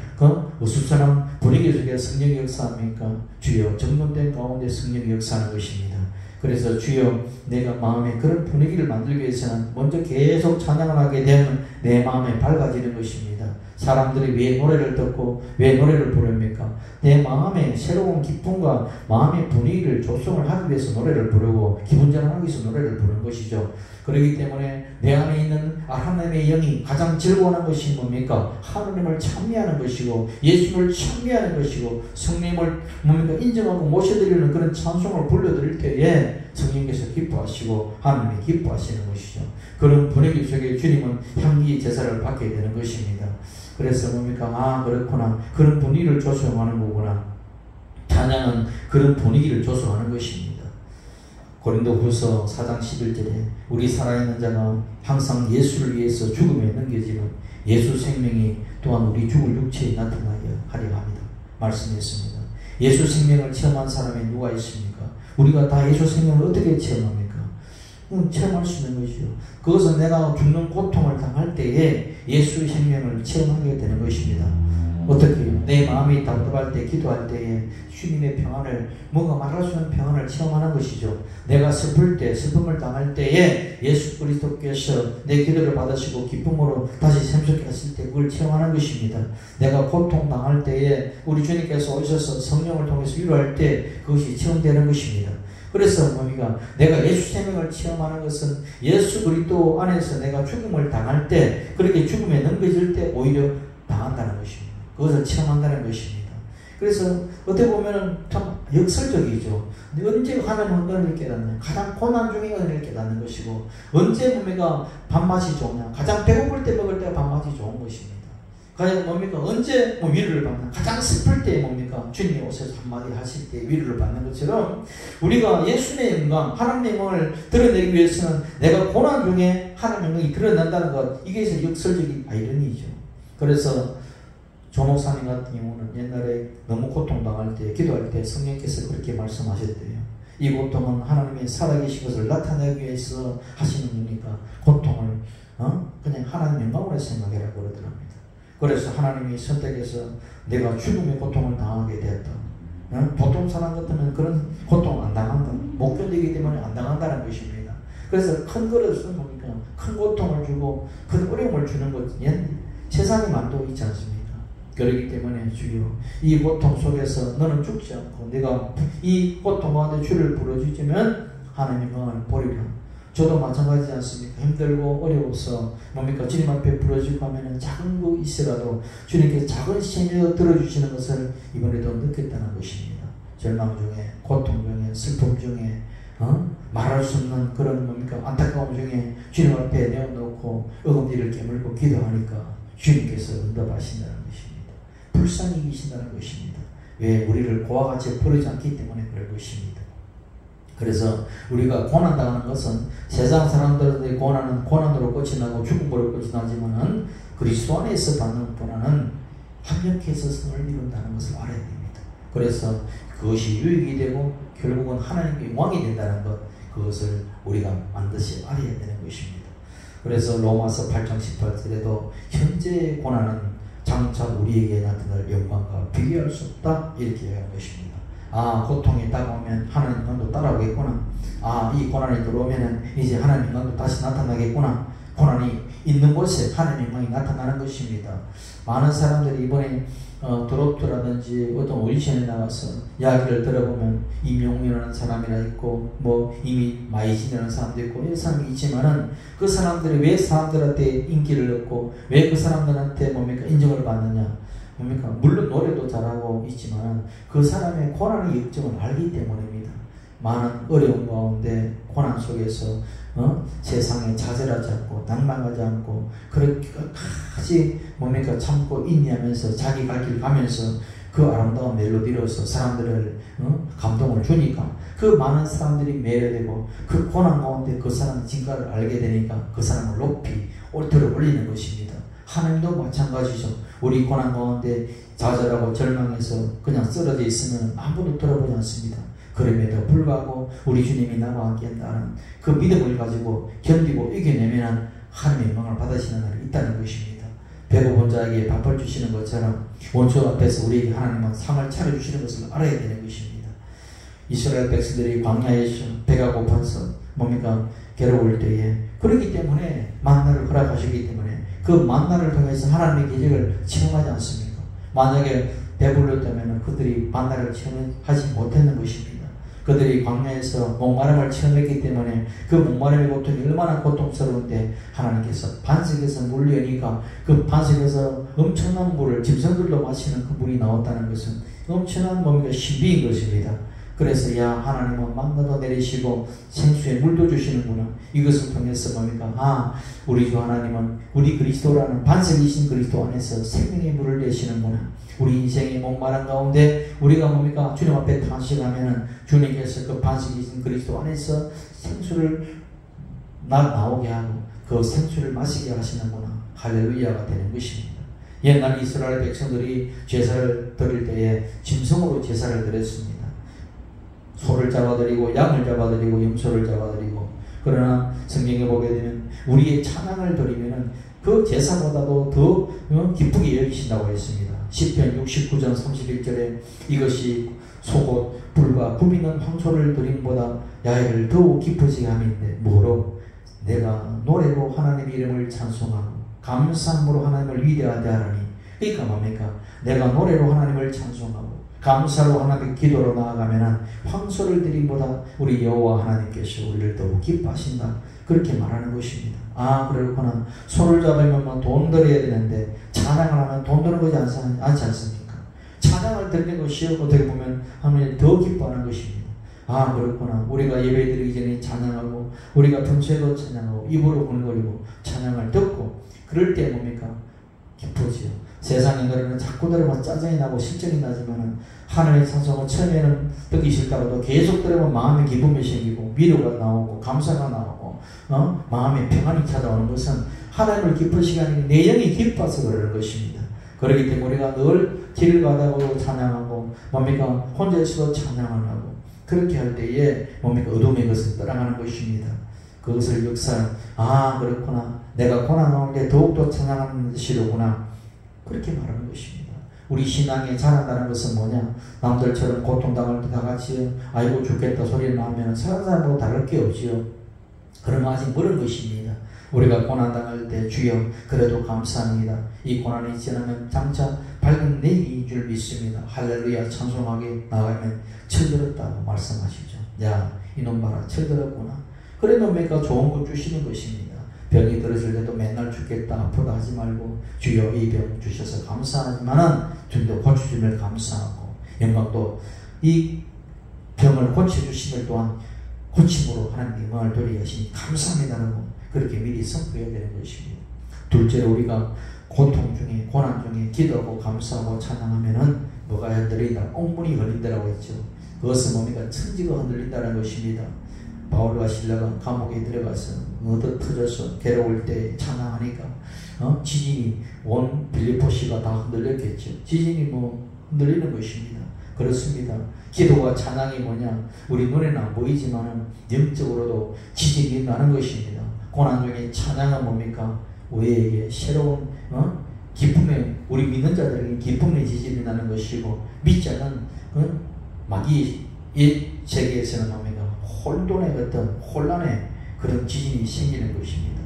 어수선한 분위기 속에 성령이 역사합니까? 주여 정돈된 가운데 성령이 역사하는 것입니다. 그래서 주여 내가 마음에 그런 분위기를 만들기 위해서는 먼저 계속 찬양을 하게 되면 내 마음에 밝아지는 것입니다. 사람들이 왜 노래를 듣고 왜 노래를 부릅니까? 내 마음에 새로운 기쁨과 마음의 분위기를 조성을 하기 위해서 노래를 부르고 기분 전환하기 위해서 노래를 부르는 것이죠. 그렇기 때문에 내 안에 있는 하나님의 영이 가장 즐거워하는 것이 뭡니까? 하나님을 찬미하는 것이고 예수를 찬미하는 것이고 성령을 뭡니까? 인정하고 모셔드리는 그런 찬송을 불러드릴 때에 성령께서 기뻐하시고 하나님이 기뻐하시는 것이죠. 그런 분위기 속에 주님은 향기 제사를 받게 되는 것입니다. 그래서 뭡니까? 그렇구나. 그런 분위기를 조성하는 거구나. 찬양은 그런 분위기를 조성하는 것입니다. 고린도후서 4장 11절에 우리 살아있는 자가 항상 예수를 위해서 죽음에 넘겨지는 예수 생명이 또한 우리 죽을 육체에 나타나야 하려 합니다. 말씀했습니다. 예수 생명을 체험한 사람이 누가 있습니까? 우리가 다 예수 생명을 어떻게 체험합니까? 체험할 수 있는 것이죠. 그것은 내가 죽는 고통을 당할 때에 예수의 생명을 체험하게 되는 것입니다. 어떻게 내 마음이 답답할 때 기도할 때에 주님의 평안을 뭔가 말할 수 없는 평안을 체험하는 것이죠. 내가 슬플 때 슬픔을 당할 때에 예수 그리스도께서 내 기도를 받으시고 기쁨으로 다시 샘솟게 하실 때 그걸 체험하는 것입니다. 내가 고통 당할 때에 우리 주님께서 오셔서 성령을 통해서 위로할 때 그것이 체험되는 것입니다. 그래서 뭡니까? 내가 예수 생명을 체험하는 것은 예수 그리스도 안에서 내가 죽음을 당할 때 그렇게 죽음에 넘겨질 때 오히려 당한다는 것입니다. 그것을 체험한다는 것입니다. 그래서 어떻게 보면 참 역설적이죠. 언제 하면 은혜를 깨닫는 가장 고난 중에 은혜를 깨닫는 것이고 언제 뭡니까? 밥맛이 좋냐? 가장 배고플 때 먹을 때가 밥맛이 좋은 것입니다. 가장 뭡니까? 언제 위로를 받나? 가장 슬플 때 뭡니까? 주님이 오셔서 한마디 하실 때 위로를 받는 것처럼 우리가 예수의 영광, 하나님의 영광을 드러내기 위해서는 내가 고난 중에 하나님의 영광이 드러난다는 것, 이게 역설적인 아이러니죠. 그래서 조 목사님 같은 경우는 옛날에 너무 고통당할 때 기도할 때 성령께서 그렇게 말씀하셨대요. 이 고통은 하나님이 살아계신 것을 나타내기 위해서 하시는 거니까 고통을 그냥 하나님 영광으로 생각해라고 그러더랍니다. 그래서 하나님이 선택해서 내가 죽음의 고통을 당하게 되었다. 보통 사람 같으면 그런 고통 안 당한다. 못 견디기 때문에 안 당한다는 것입니다. 그래서 큰 그릇은 뭡니까? 큰 고통을 주고 큰 어려움을 주는 것 세상에 만도 있지 않습니까? 그렇기 때문에 주여 이 고통 속에서 너는 죽지 않고 내가 이 고통 가운데 주를 부르짖으면 하나님의 영광을 보리라. 저도 마찬가지지 않습니까? 힘들고 어려워서 뭡니까? 주님 앞에 부르짖고 하면은 작은 거 있어라도 주님께서 작은 시험에 들어주시는 것을 이번에도 느꼈다는 것입니다. 절망 중에 고통 중에 슬픔 중에 말할 수 없는 그런 뭡니까? 안타까움 중에 주님 앞에 내어놓고 어금니를 깨물고 기도하니까 주님께서 응답하신다는 것입니다. 불쌍히 계신다는 것입니다. 왜? 우리를 고와 같이 버리지 않기 때문에 그럴 것입니다. 그래서 우리가 고난당하는 것은 세상 사람들의 고난은 고난으로 끝이 나고 죽음으로 끝이 나지만은 그리스도 안에서 받는 고난은 합력해서 성을 이룬다는 것을 알아야 됩니다. 그래서 그것이 유익이 되고 결국은 하나님의 왕이 된다는 것, 그것을 우리가 반드시 알아야 되는 것입니다. 그래서 로마서 8장 18절에도 현재의 고난은 장차 우리에게 나타날 영광과 비교할 수 없다 이렇게 얘기하는 것입니다. 아, 고통이 다가오면 하나님 영광도 따라오겠구나. 아, 이 고난이 들어오면 이제 하나님 영광도 다시 나타나겠구나. 고난이 있는 곳에 하나님 영광이 나타나는 것입니다. 많은 사람들이 이번에 드롭트라든지 어떤 오디션에 나가서 이야기를 들어보면 임용민이라는 사람이나 있고 뭐 이미 마이진이라는 사람도 있고 이런 사람이 있지만은 그 사람들이 왜 사람들한테 인기를 얻고 왜 그 사람들한테 뭡니까 인정을 받느냐 뭡니까 물론 노래도 잘하고 있지만 그 사람의 고난의 역정을 알기 때문입니다. 많은 어려운 가운데 고난 속에서 세상에 좌절하지 않고 낭망하지 않고 그렇게까지 뭡니까 참고 인내하면서 자기 갈 길 가면서 그 아름다운 멜로디로서 사람들을 감동을 주니까 그 많은 사람들이 매료되고 그 고난 가운데 그 사람 진가를 알게 되니까 그 사람을 높이 들어 올리는 것입니다. 하나님도 마찬가지죠. 우리 고난 가운데 좌절하고 절망해서 그냥 쓰러져 있으면 아무도 들어보지 않습니다. 그럼에도 불구하고 우리 주님이 나와 함께 한다는 그 믿음을 가지고 견디고 이겨내면 하나님의 영광을 받으시는 날이 있다는 것입니다. 배고픈 자에게 밥을 주시는 것처럼 원수 앞에서 우리에게 하나님은 상을 차려주시는 것을 알아야 되는 것입니다. 이스라엘 백성들이 광야에서 배가 고파서 뭡니까 괴로울 때에 그렇기 때문에 만나를 허락하시기 때문에 그 만나를 통해서 하나님의 기적을 체험하지 않습니까? 만약에 배불렀다면 그들이 만나를 체험하지 못했는 것입니다. 그들이 광야에서 목마름을 체험했기 때문에 그 목마름의 고통이 얼마나 고통스러운데 하나님께서 반석에서 물 여니까 그 반석에서 엄청난 물을 짐승들도 마시는 그 물이 나왔다는 것은 엄청난 뭡니까 신비인 것입니다. 그래서 야 하나님은 만나도 내리시고 생수에 물도 주시는구나. 이것을 통해서 뭡니까 아 우리 주 하나님은 우리 그리스도라는 반석이신 그리스도 안에서 생명의 물을 내시는구나. 우리 인생의 목마른 가운데 우리가 뭡니까 주님 앞에 탄식하면은 주님께서 그 반석이신 그리스도 안에서 생수를 나오게 하고 그 생수를 마시게 하시는구나. 할렐루야가 되는 것입니다. 옛날 이스라엘 백성들이 제사를 드릴 때에 짐승으로 제사를 드렸습니다. 소를 잡아드리고 양을 잡아드리고 염소를 잡아드리고 그러나 성경에 보게 되면 우리의 찬양을 드리면은 그 제사보다도 더 기쁘게 여기신다고 했습니다. 시편 69장 31절에 이것이 속옷 불과 굽이는 황소를 드림보다 야외를 더욱 기쁘시게 함인데 뭐로 내가 노래로 하나님의 이름을 찬송하고 감사함으로 하나님을 위대하게 하라니 그러니까 뭡니까 내가 노래로 하나님을 찬송하고 감사로 하나님의 기도로 나아가면 황소를 드림보다 우리 여호와 하나님께서 우리를 더욱 기뻐하신다 그렇게 말하는 것입니다. 아 그렇구나. 소를 잡으면 돈 들여야 되는데 찬양을 하면 돈 드는 거지 않지 않습니까? 찬양을 드리는 것이 어떻게 보면 하나님 더 기뻐하는 것입니다. 아 그렇구나. 우리가 예배드리기 전에 찬양하고 우리가 평소에도 찬양하고 입으로 흥거리고 찬양을 듣고 그럴 때 뭡니까? 기쁘지요. 세상의 노래는 자꾸 들으면 짜증이 나고 실증이 나지만은 하나님의 찬송은 처음에는 듣기 싫다고도 계속 들으면 마음의 기쁨이 생기고 위로가 나오고 감사가 나오고 마음의 평안이 찾아오는 것은 하나님을 기쁘시게 하는 내 영이 기뻐서 그러는 것입니다. 그렇기 때문에 우리가 늘 길을 가다가도 찬양하고 뭡니까 혼자 있어도 찬양을 하고 그렇게 할 때에 뭡니까 어둠의 것을 떠나가는 것입니다. 그것을 역사 아 그렇구나 내가 고난 가운데 더욱더 찬양하는 것이로구나 그렇게 말하는 것입니다. 우리 신앙에 자란다는 것은 뭐냐 남들처럼 고통당할 때 다같이 아이고 죽겠다 소리를 나면 사는 사람하고 다를 게 없지요. 그러면 아직 멀은 것입니다. 우리가 고난당할 때 주여 그래도 감사합니다. 이 고난이 지나면 장차 밝은 내일인 줄 믿습니다. 할렐루야 찬송하게 나가면 철들었다고 말씀하시죠. 야 이놈 봐라 철들었구나. 그래 뭡니까 좋은 것 주시는 것입니다. 병이 들어질 때도 맨날 죽겠다 아프다 하지 말고 주여 이 병 주셔서 감사하지만은 주님도 고쳐주심을 감사하고 영광도 이 병을 고쳐주심을 또한 고침으로 하나님께 영광을 돌리게 하시니 감사합니다라고 그렇게 미리 선포해야 되는 것입니다. 둘째로 우리가 고통 중에 고난 중에 기도하고 감사하고 찬양하면은 뭐가 흔들린다? 옥문이 흔들린다라고 했죠. 그것은 뭡니까? 천지가 흔들린다는 것입니다. 바울과 실라가 감옥에 들어가서 얻어 터져서 괴로울 때 찬양하니까 지진이 온 빌립보시가 다 흔들렸겠죠. 지진이 뭐 흔들리는 것입니다. 그렇습니다. 기도와 찬양이 뭐냐 우리 눈에는 안 보이지만 영적으로도 지진이 나는 것입니다. 고난 중에 찬양은 뭡니까? 우리에게 새로운 기쁨의 우리 믿는 자들에게 기쁨의 지진이 나는 것이고 믿지 않는 마귀의 세계에서는 뭡니까? 혼돈의 어떤 혼란의 그런 지진이 생기는 것입니다.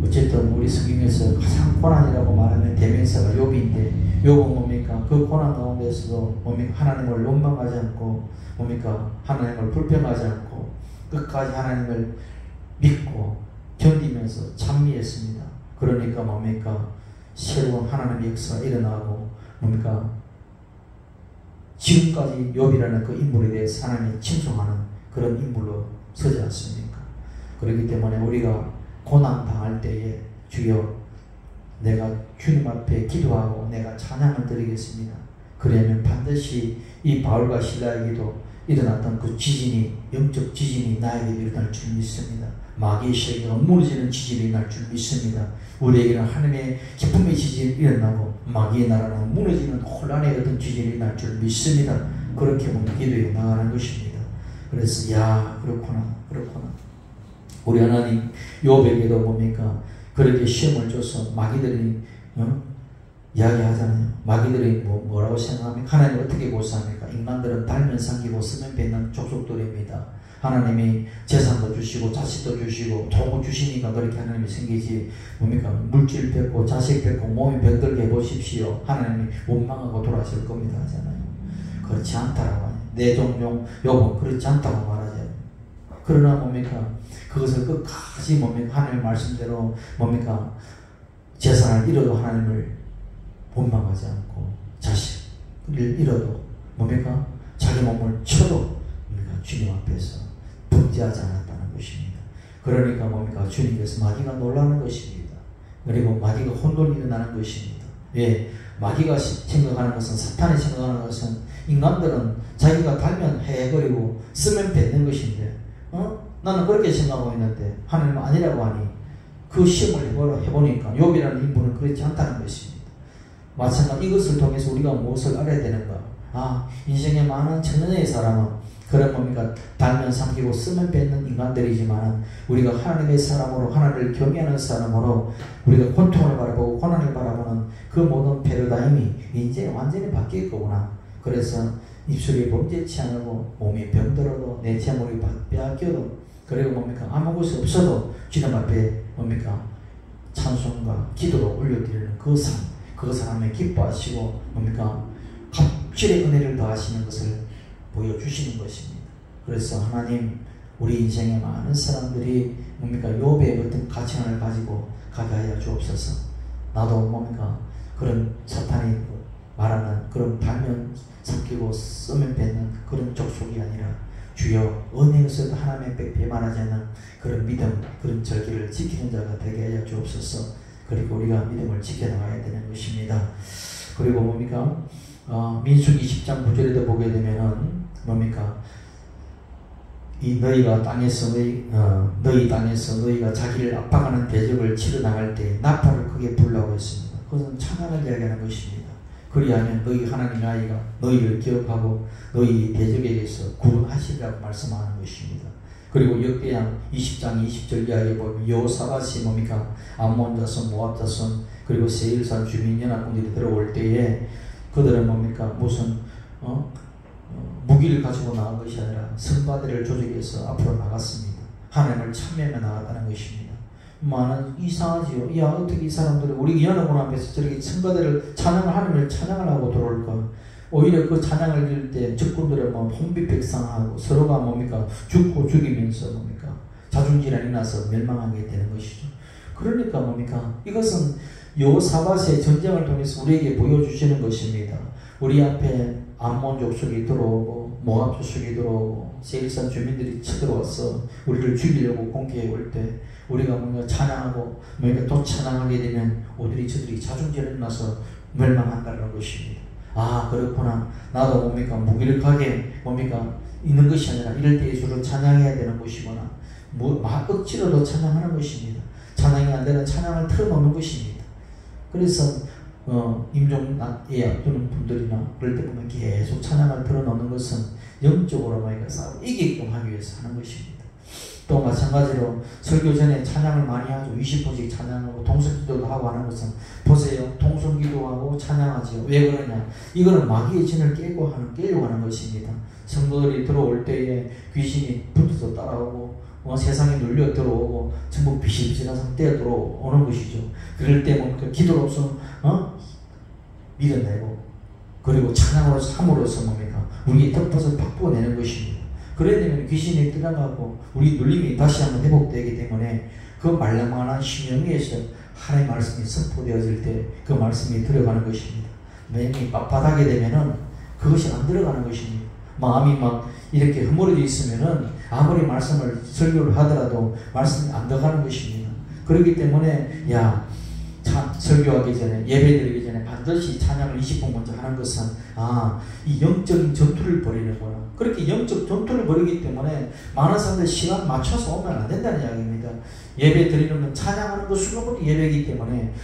어쨌든 우리 성경에서 가장 고난이라고 말하는 대명사가 욥인데, 욥은 뭡니까? 그 고난 가운데서도 뭡니까? 하나님을 원망하지 않고 뭡니까? 하나님을 불평하지 않고 끝까지 하나님을 믿고 견디면서 찬미했습니다. 그러니까 뭡니까? 새로운 하나님의 역사가 일어나고 뭡니까? 지금까지 욥이라는 그 인물에 대해서 하나님이 칭송하는 그런 인물로 서지 않습니까? 그렇기 때문에 우리가 고난 당할 때에 주여 내가 주님 앞에 기도하고 내가 찬양을 드리겠습니다. 그러면 반드시 이 바울과 실라에게도 일어났던 그 지진이, 영적 지진이 나에게 일어날 줄 믿습니다. 마귀의 세계가 무너지는 지진이 날 줄 믿습니다. 우리에게는 하나님의 기쁨의 지진이 일어나고 마귀의 나라는 무너지는 혼란의 어떤 지진이 날 줄 믿습니다. 그렇게 우리 기도해 나가는 것입니다. 그래서 그렇구나. 우리 하나님 욥에게도 뭡니까? 그렇게 시험을 줘서 마귀들이 이야기하잖아요. 마귀들이 뭐라고 생각합니까? 하나님을 어떻게 고사합니까? 인간들은 달면 삼키고 쓰면 뱉는 족속들입니다. 하나님이 재산도 주시고 자식도 주시고 도구 주시니까 그렇게 하나님이 생기지 뭡니까? 물질 뱉고 자식 뱉고 몸이 병들게 해보십시오. 하나님이 원망하고 돌아설 겁니다 하잖아요. 그렇지 않다라고 하죠. 내 종종 욥은 그렇지 않다고 말하죠. 그러나 뭡니까? 그것을 끝까지 뭡니까? 하나님의 말씀대로 뭡니까? 재산을 잃어도 하나님을 원망하지 않고 자식을 잃어도 뭡니까? 자기 몸을 쳐도 뭡니까? 주님 앞에서 범죄하지 않았다는 것입니다. 그러니까 뭡니까? 주님께서 마귀가 놀라는 것입니다. 그리고 마귀가 혼돈이 일어나는 것입니다. 왜? 마귀가 생각하는 것은, 사탄이 생각하는 것은 인간들은 자기가 달면 해거리고 쓰면 뱉는 것인데 나는 그렇게 생각하고 있는데 하나님은 아니라고 하니 그 시험을 해보니까 욥이라는 인물은 그렇지 않다는 것입니다. 마찬가지 이것을 통해서 우리가 무엇을 알아야 되는가? 인생에 많은 천년의 사람은 그런 뭡니까? 달면 삼키고 쓰면 뱉는 인간들이지만 우리가 하나님의 사람으로, 하나님을 경외하는 사람으로 우리가 고통을 바라보고 고난을 바라보는 그 모든 패러다임이 이제 완전히 바뀔 거구나. 그래서 입술이 범죄치 않고 몸이 병들어도 내 재물이 빼앗겨도 그리고 뭡니까? 아무 것이 없어도 주님 앞에 뭡니까? 찬송과 기도로 올려드리는 그 삶, 그것을 하나님 기뻐하시고 뭡니까? 갑질의 은혜를 더하시는 것을 보여주시는 것입니다. 그래서 하나님 우리 인생에 많은 사람들이 뭡니까? 욥의 어떤 가치관을 가지고 가게 하여 주옵소서. 나도 뭡니까? 그런 사탄이 말하는 그런 달면 삼키고 쓰면 뱉는 그런 족속이 아니라 주여 은혜에서도 하나님의 배반하지 않는 그런 믿음, 그런 절기를 지키는 자가 되게 하여 주옵소서. 그리고 우리가 믿음을 지켜나가야 되는 것입니다. 그리고 뭡니까? 민수기 10장 9절에도 보게 되면은 뭡니까? 이 너희가 땅에서 너희 땅에서 너희가 자기를 압박하는 대적을 치러 나갈 때 나팔을 크게 불라고 했습니다. 그것은 찬양을 이야기하는 것입니다. 그리하면 너희 하나님의 아이가 너희를 기억하고 너희 대적에게서 구원하시리라고 말씀하는 것입니다. 그리고 역대양 20장 20절 이하에 보면 여호사밧이 뭡니까? 암몬 자손, 모압 자손, 그리고 세일산 주민 연합군들이 들어올 때에 그들은 뭡니까? 무슨 무기를 가지고 나간 것이 아니라 성바대를 조직해서 앞으로 나갔습니다. 하나님을 참여하며 나갔다는 것입니다. 많은 이상하지요. 어떻게 이 사람들이 우리 연합군 앞에서 저렇게 성바대를 찬양을 하나님을 찬양을 하고 들어올까? 오히려 그 찬양을 들을 때 적군들은 혼비백산하고 서로가 뭡니까? 죽고 죽이면서 뭡니까? 자중질환이 나서 멸망하게 되는 것이죠. 그러니까 뭡니까? 이것은 여호사밧의 전쟁을 통해서 우리에게 보여주시는 것입니다. 우리 앞에 암몬 족속이 들어오고 모압 족속이 들어오고 세일산 주민들이 쳐들어와서 우리를 죽이려고 공격해 올 때 우리가 뭔가 찬양하고 뭔가 또 찬양하게 되면 오들이 저들이 자중질환이 나서 멸망한다는 것입니다. 그렇구나. 나도 뭡니까? 무기력하게 뭡니까? 있는 것이 아니라 이럴 때에 주로 찬양해야 되는 것이구나. 억지로도 찬양하는 것입니다. 찬양이 안 되는 찬양을 틀어놓는 것입니다. 그래서 임종에 앞두는 분들이나 그럴 때 보면 계속 찬양을 틀어놓는 것은 영적으로 뭡니까? 싸워 이기게끔 하기 위해서 하는 것입니다. 또 마찬가지로 설교 전에 찬양을 많이 하죠. 20분씩 찬양하고 동성기도도 하고 하는 것은 보세요. 동성기도하고 찬양하지요. 왜 그러냐? 이거는 마귀의 진을 깨려고 하는 것입니다. 성도들이 들어올 때에 귀신이 붙어서 따라오고 세상에 눌려 들어오고 전부 비실비실한 상태에 들어오는 것이죠. 그럴 때 뭡니까? 기도로서 밀어내고 그리고 찬양으로서 함으로써 뭡니까? 우리의 덮어서 바꾸어내는 것입니다. 그래야 되면 귀신이 떠나가고 우리 눌림이 다시 한번 회복되기 때문에 그 말랑말랑한 심령 위에서 하나님의 말씀이 선포되어질 때 그 말씀이 들어가는 것입니다. 마음이 빳빳하게 되면은 그것이 안 들어가는 것입니다. 마음이 막 이렇게 허물어져 있으면은 아무리 말씀을 설교를 하더라도 말씀이 안 들어가는 것입니다. 그렇기 때문에 설교하기 전에 예배드리기 전에 반드시 찬양을 20분 먼저 하는 것은 이 영적인 전투를 벌이는구나. 그렇게 영적 전투를 벌이기 때문에 많은 사람들이 시간 맞춰서 오면 안 된다는 이야기입니다. 예배 드리는 건 찬양하는 것 수고보다 예배이기 때문에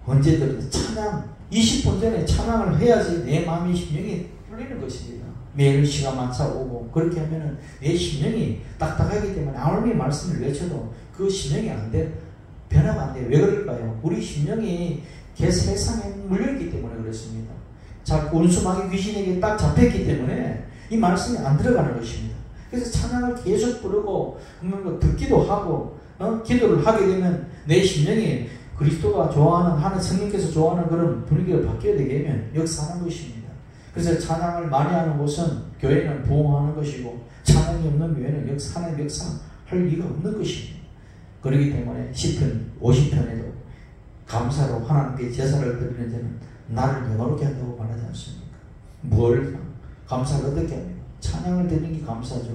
언제든 찬양 20분 전에 찬양을 해야지 내 마음이 심령이 풀리는 것입니다. 매일 시간 맞춰 오고 그렇게 하면은 내 심령이 딱딱하기 때문에 아무리 말씀을 외쳐도 그 심령이 안 돼. 변화가 안 돼요. 왜 그럴까요? 우리 심령이 세상에 물려있기 때문에 그렇습니다. 자꾸 원수마귀 귀신에게 딱 잡혔기 때문에 이 말씀이 안 들어가는 것입니다. 그래서 찬양을 계속 부르고 듣기도 하고 기도를 하게 되면 내 심령이 그리스도가 좋아하는 하나님 성령께서 좋아하는 그런 분위기가 바뀌어야 되면 역사하는 것입니다. 그래서 찬양을 많이 하는 곳은 교회는 부흥하는 것이고 찬양이 없는 교회는 하나님 역사할 리가 없는 것입니다. 그렇기 때문에 시편 50편에도 감사로 하나님께 제사를 드리는 자는 나를 영화롭게 한다고 말하지 않습니까? 뭘 감사를 어떻게 합니까? 찬양을 드리는 게 감사죠.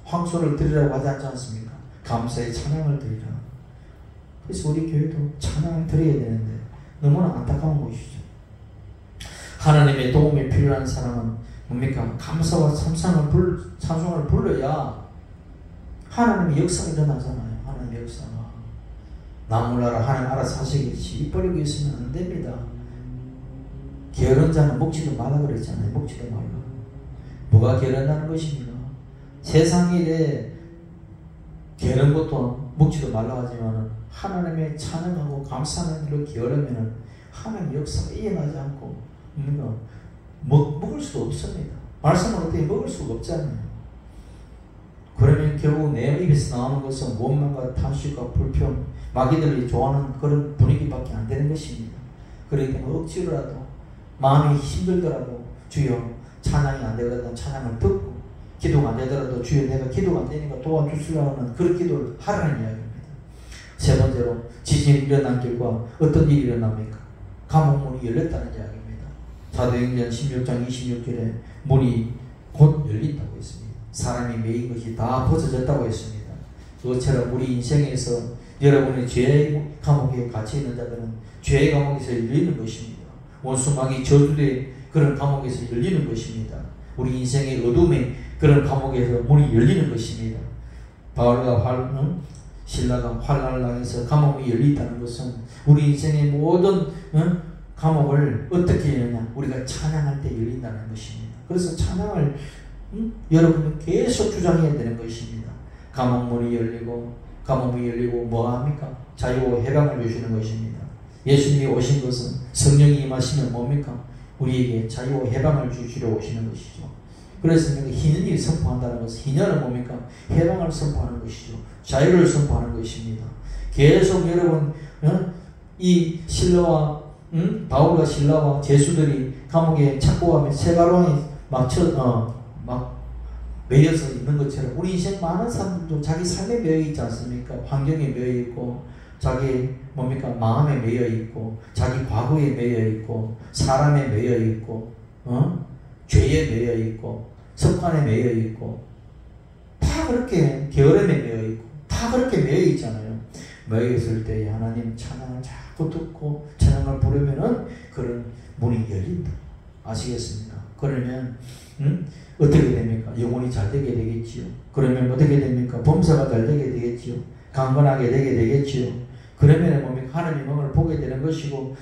황소를 드리라고 하지 않지 않습니까? 감사의 찬양을 드리라. 그래서 우리 교회도 찬양을 드려야 되는데 너무나 안타까운 것이죠. 하나님의 도움이 필요한 사람은 뭡니까? 감사와 찬송을 불러야 하나님의 역사가 일어나잖아요. 하나님의 역사가. 나 몰라라 하나님 알아서 하시겠지. 입 벌리고 있으면 안 됩니다. 게으른 자는 먹지도 말라 그랬잖아요. 먹지도 말라. 뭐가 게으른다는 것입니까? 세상 일에 게으른 것도 먹지도 말라 하지만 하나님의 찬양하고 감사하는 일로 게으르면 하나님의 역사가 일어나지 않고 먹을 수도 없습니다. 말씀을 어떻게 먹을 수가 없잖아요. 그러면 결국 내 입에서 나오는 것은 원망과 탄식과 불평, 마귀들이 좋아하는 그런 분위기밖에 안 되는 것입니다. 그렇기 때문에 억지로라도 마음이 힘들더라도 주여 찬양이 안 되더라도 찬양을 듣고 기도가 안 되더라도 주여 내가 기도가 안 되니까 도와주시라고 하는 그런 기도를 하라는 이야기입니다. 세 번째로 지진이 일어난 결과 어떤 일이 일어납니까? 감옥문이 열렸다는 이야기입니다. 사도행전 16장 26절에 문이 곧 열린다고 했습니다. 사람이 매인 것이 다 벗어졌다고 했습니다. 그것처럼 우리 인생에서 여러분의 죄의 감옥에 갇혀 있는 자들은 죄의 감옥에서 열리는 것입니다. 원수마귀 저주의 그런 감옥에서 열리는 것입니다. 우리 인생의 어둠의 그런 감옥에서 문이 열리는 것입니다. 바울과 신라가 환난을 당해서 감옥이 열리다는 것은 우리 인생의 모든 감옥을 어떻게 열느냐? 우리가 찬양할 때 열린다는 것입니다. 그래서 찬양을 여러분은 계속 주장해야 되는 것입니다. 감옥문이 열리고 뭐합니까? 자유와 해방을 주시는 것입니다. 예수님이 오신 것은 성령이 임하시면 뭡니까? 우리에게 자유와 해방을 주시려 오시는 것이죠. 그래서 희년을 선포한다는 것은 희년은 뭡니까? 해방을 선포하는 것이죠. 자유를 선포하는 것입니다. 계속 여러분 이 신라와 바울과 신라와 제수들이 감옥에 착고하며 세가로에 막 매여서 있는 것처럼 우리 인생 많은 사람들도 자기 삶에 매여 있지 않습니까? 환경에 매여 있고 자기 마음에 매여 있고 자기 과거에 매여 있고 사람에 매여 있고 죄에 매여 있고 습관에 매여 있고 다 그렇게 게으름에 매여 있고 다 그렇게 매여 있잖아요. 매여 있을 때 하나님 찬양을 자꾸 듣고 찬양을 부르면은 그런 문이 열린다. 아시겠습니까? 그러면 어떻게 됩니까? 영혼이 잘 되게 되겠지요. 그러면 어떻게 됩니까? 범사가 잘 되게 되겠지요. 강건하게 되게 되겠지요. 그러면 뭡니까? 하나님의 영광을 보게 되는 것이고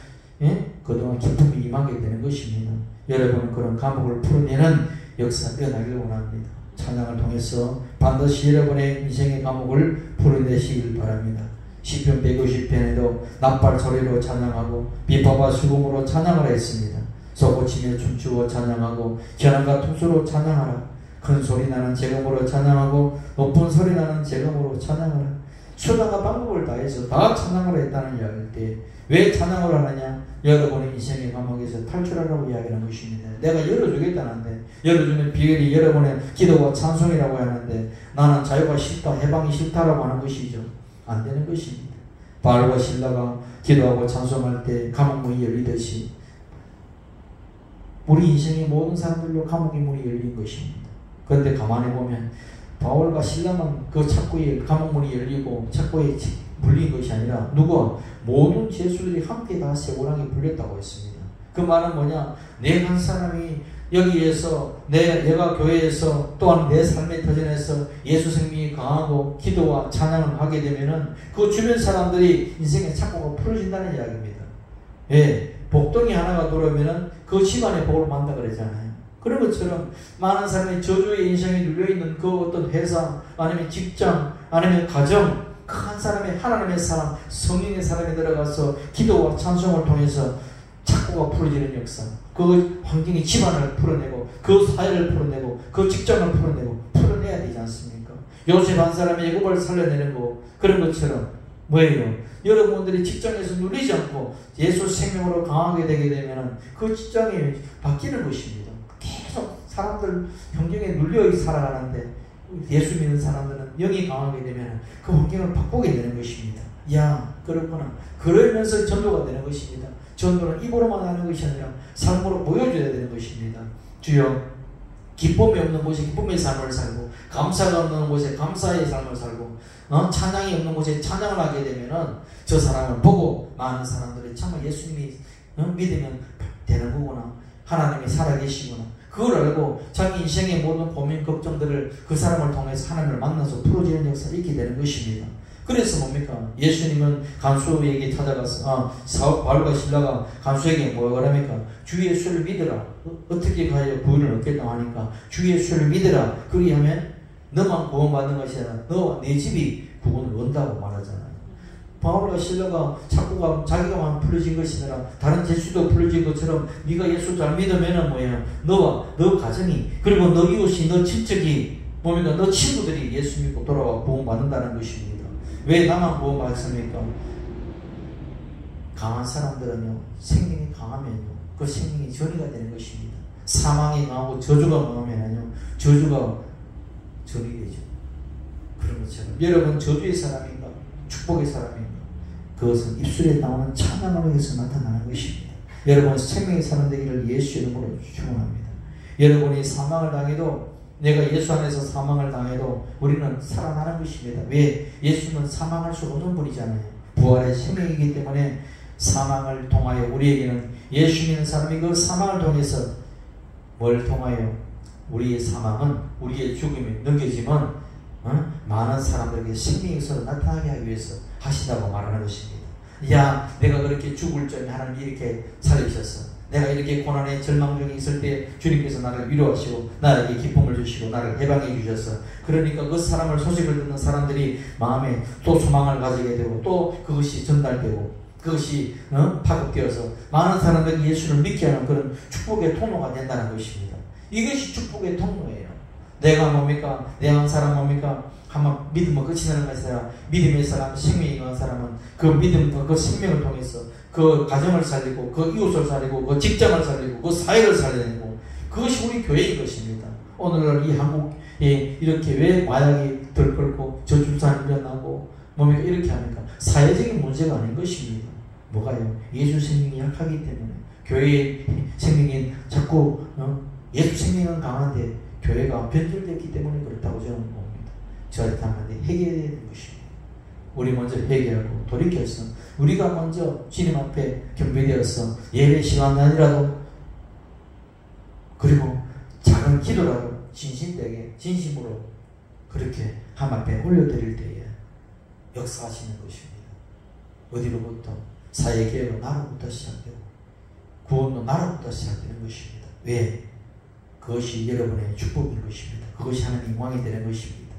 그동안 기쁨이 임하게 되는 것입니다. 여러분은 그런 감옥을 풀어내는 역사가 일어나기를 원합니다. 찬양을 통해서 반드시 여러분의 인생의 감옥을 풀어내시길 바랍니다. 시편 150편에도 나팔 소리로 찬양하고 비파와 수금으로 찬양을 했습니다. 소고치며 춤추어 찬양하고 현안과 통수로 찬양하라. 큰 소리 나는 재금으로 찬양하고 높은 소리 나는 재금으로 찬양하라. 수단과 방법을 다해서 다 찬양을 했다는 이야기일 때 왜 찬양을 하느냐? 여러분의 인생의 감옥에서 탈출하라고 이야기하는 것입니다. 내가 열어주겠다는데, 열어주는 비결이 여러분의 기도와 찬송이라고 하는데 나는 자유가 싫다, 해방이 싫다라고 하는 것이죠. 안 되는 것입니다. 바울과 실라가 기도하고 찬송할 때 감옥문이 열리듯이 우리 인생의 모든 사람들로 감옥의 문이 열린 것입니다. 그런데 가만히 보면 바울과 실라만 그 착고에 감옥문이 열리고 착고에 물린 것이 아니라 누가 모든 죄수들이 함께 다 세고랑에 불렸다고 했습니다. 그 말은 뭐냐? 내 한 사람이 여기에서 내가 교회에서 또한 내 삶의 터전에서 예수 생명이 강하고 기도와 찬양을 하게 되면은 그 주변 사람들이 인생의 착고가 풀어진다는 이야기입니다. 예, 복덩이 하나가 들어오면은 그 집안의 복을 만다 그러잖아요. 그런 것처럼 많은 사람이 저주의 인생에 눌려있는 그 어떤 회사 아니면 직장 아니면 가정 그 한 사람의 하나님의 사람 성령의 사람이 들어가서 기도와 찬송을 통해서 착고가 풀어지는 역사, 그 환경이 집안을 풀어내고 그 사회를 풀어내고 그 직장을 풀어내야 되지 않습니까? 요셉 한 사람의 애굽을 살려내는 거 그런 것처럼 뭐예요? 여러분들이 직장에서 눌리지 않고 예수 생명으로 강하게 되게 되면 그 직장이 바뀌는 것입니다. 계속 사람들 환경에 눌려 살아가는데 예수 믿는 사람들은 영이 강하게 되면 그 환경을 바꾸게 되는 것입니다. 야, 그렇구나. 그러면서 전도가 되는 것입니다. 전도는 입으로만 하는 것이 아니라 삶으로 보여줘야 되는 것입니다. 주여, 기쁨이 없는 곳에 기쁨의 삶을 살고 감사가 없는 곳에 감사의 삶을 살고 찬양이 없는 곳에 찬양을 하게 되면은 저 사람을 보고 많은 사람들이 정말 예수님이 믿으면 되는 거구나. 하나님이 살아계시구나. 그걸 알고 자기 인생의 모든 고민, 걱정들을 그 사람을 통해서 하나님을 만나서 풀어지는 역사를 있게 되는 것입니다. 그래서 뭡니까? 예수님은 간수에게 찾아가서 바울과 실라가 간수에게 뭐라고 합니까? 주 예수를 믿으라. 어떻게 가야 구원을 얻겠다고 하니까 주 예수를 믿으라. 그리하면 너만 구원받는 것이 아니라 너와 내 집이 구원을 얻는다고 말하잖아요. 바울과 실라가 착고가 자기가만 풀어진 것이 아니라 다른 제수도 풀어진 것처럼 네가 예수 잘 믿으면은 뭐야? 너와 너 가정이 그리고 너 이웃이 너 친척이 뭡니까? 너 친구들이 예수 믿고 돌아와 구원받는다는 것입니다. 왜 나만 구원받습니까? 강한 사람들은요 생명이 강하면요 그 생명이 전이가 되는 것입니다. 사망이 강하고 저주가 강하면요 저주가 전이 되죠. 그런 것처럼 여러분 저주의 사람인가 축복의 사람인가 그것은 입술에 나오는 찬양으로 해서 나타나는 것입니다. 여러분 생명의 사람 되기를 예수 이름으로 축원합니다. 여러분이 사망을 당해도 내가 예수 안에서 사망을 당해도 우리는 살아나는 것입니다. 왜? 예수는 사망할 수 없는 분이잖아요. 부활의 생명이기 때문에 사망을 통하여 우리에게는 예수 믿는 사람이 그 사망을 통해서 뭘 통하여 우리의 사망은 우리의 죽음이 넘겨지면 많은 사람들에게 생명의 역사를 나타나게 하기 위해서 하신다고 말하는 것입니다. 야, 내가 그렇게 죽을 전에 하나님이 이렇게 살리셨어. 내가 이렇게 고난의 절망 중에 있을 때 주님께서 나를 위로하시고 나에게 기쁨을 주시고 나를 해방해 주셔서 그러니까 그 사람을 소식을 듣는 사람들이 마음에 또 소망을 가지게 되고 또 그것이 전달되고 그것이 파급되어서 많은 사람들이 예수를 믿게 하는 그런 축복의 통로가 된다는 것입니다. 이것이 축복의 통로예요. 내가 뭡니까? 내 한 사람 뭡니까? 한번 믿으면 끝이 나는 것이 아니라 믿음의 사람, 생명이 있는 사람은 그 믿음과 그 생명을 통해서 그 가정을 살리고 그 이웃을 살리고 그 직장을 살리고 그 사회를 살리고 그것이 우리 교회인 것입니다. 오늘날 이 한국에 이렇게 왜 마약이 들끓고 저출산이 일어나고 뭡니까? 이렇게 하니까 사회적인 문제가 아닌 것입니다. 뭐가요? 예수 생명이 약하기 때문에 교회의 생명이 자꾸 예수 생명은 강한데 교회가 변절됐기 때문에 그렇다고 저는 봅니다. 저렇다면 해결해야 되는 것입니다. 우리 먼저 회개하고 돌이켜서 우리가 먼저 주님 앞에 경배되어서 예배 시간 아니라도 그리고 작은 기도라도 진심되게 진심으로 그렇게 하나님 앞에 올려드릴 때에 역사하시는 것입니다. 어디로부터? 사회개혁은 나로부터 시작되고 구원도 나로부터 시작되는 것입니다. 왜? 그것이 여러분의 축복인 것입니다. 그것이 하나님의 영광이 되는 것입니다.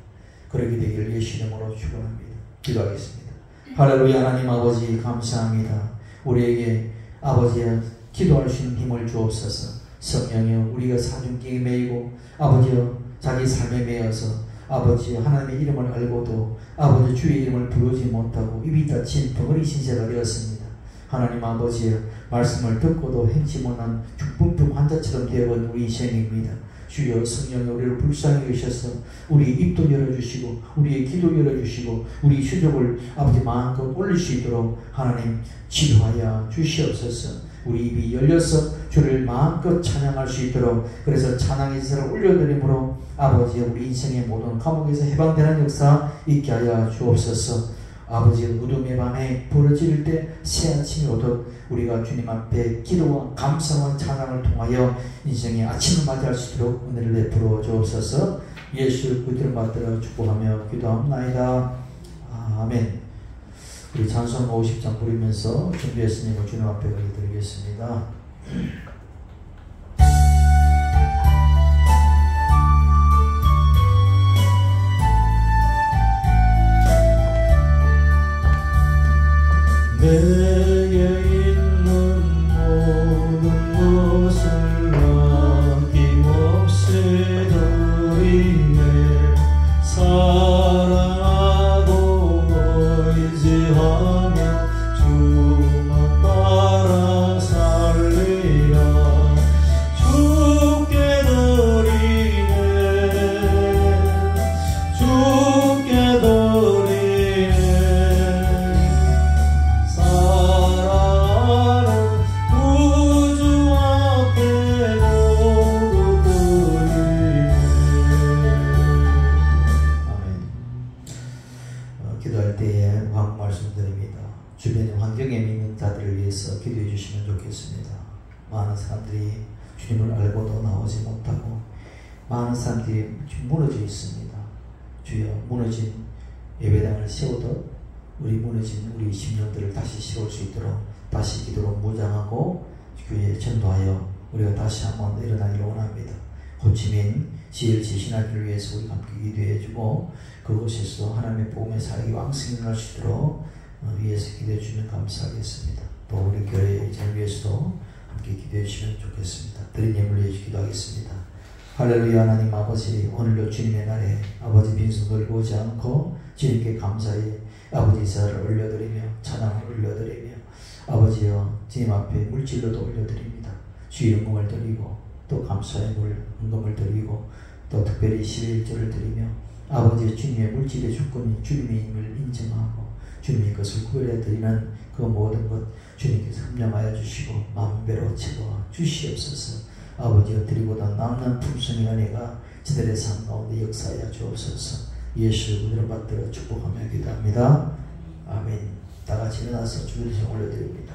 그러게 되기를 예수 이름으로 축원합니다. 기도하겠습니다. 할렐루야. 하나님 아버지 감사합니다. 우리에게 아버지여 기도할 수 있는 힘을 주옵소서. 성령이여 우리가 사중기에 매이고 아버지여 자기 삶에 매여서 아버지 하나님의 이름을 알고도 아버지 주의 이름을 부르지 못하고 입이 닫힌 덩어리 신세가 되었습니다. 하나님 아버지여 말씀을 듣고도 행치 못한 중풍병 환자처럼 되어버린 우리 인생입니다. 주여 성령이 우리를 불쌍히 여기셔서 우리 입도 열어주시고 우리의 귀도 열어주시고 우리 수족을 아버지 마음껏 올릴 수 있도록 하나님 지도하여 주시옵소서. 우리 입이 열려서 주를 마음껏 찬양할 수 있도록 그래서 찬양의 제사를 올려드림으로 아버지 우리 인생의 모든 감옥에서 해방되는 역사 있게 하여 주옵소서. 아버지 어둠의 밤에 부러질 때 새 아침이 오듯 우리가 주님 앞에 기도와 감사와 찬양을 통하여 인생의 아침을 맞이할 수 있도록 은혜를 베풀어 주옵소서. 예수 그들을 받들어 축복하며 기도합나이다. 아멘. 우리 찬송 50장 부르면서 준비했으니 주님 앞에 드리겠습니다. 내게 있는 모든 것을 아낌없이 드리네. 사랑하고 의지하며 주만 따라 살리라. 주께 드리네. 주께 드리네. 주변의 환경에 있는 자들을 위해서 기도해 주시면 좋겠습니다. 많은 사람들이 주님을 알고도 나오지 못하고 많은 사람들이 무너져 있습니다. 주여 무너진 예배당을 세우듯 우리 무너진 우리 심령들을 다시 세울 수 있도록 다시 기도로 무장하고 교회에 전도하여 우리가 다시 한번 일어나기를 원합니다. 호치민 CLC 신학교를 위해서 우리 함께 기도해 주고 그곳에서 하나님의 복음의 사역이 왕성히 일어날 수 있도록 위에서 기도해 주시면 감사하겠습니다. 또 우리 교회의 절 위해서도 함께 기도해 주시면 좋겠습니다. 드린 예물 위해 기도하겠습니다. 할렐루야. 하나님 아버지 오늘도 주님의 날에 아버지 빈손 들고 오지 않고 주님께 감사히 아버지 제사를 올려드리며 찬양을 올려드리며 아버지여 주님 앞에 물질로도 올려드립니다. 주의 영광을 드리고 또 감사의 헌금을 드리고 또 특별히 11조를 드리며 아버지 주님의 물질의 주권이 주님의 힘을 인정하고 주님의 것을 구별해 드리는 그 모든 것 주님께서 흠령하여 주시고 만배로 채워 주시옵소서. 아버지여 드리고도 남는 품성의 은혜가 저들의 삶 가운데 역사하여 주옵소서. 예수 그들을 받들어 축복하며 기도합니다. 아멘. 다 같이 일어나서 주의 이름 올려드립니다.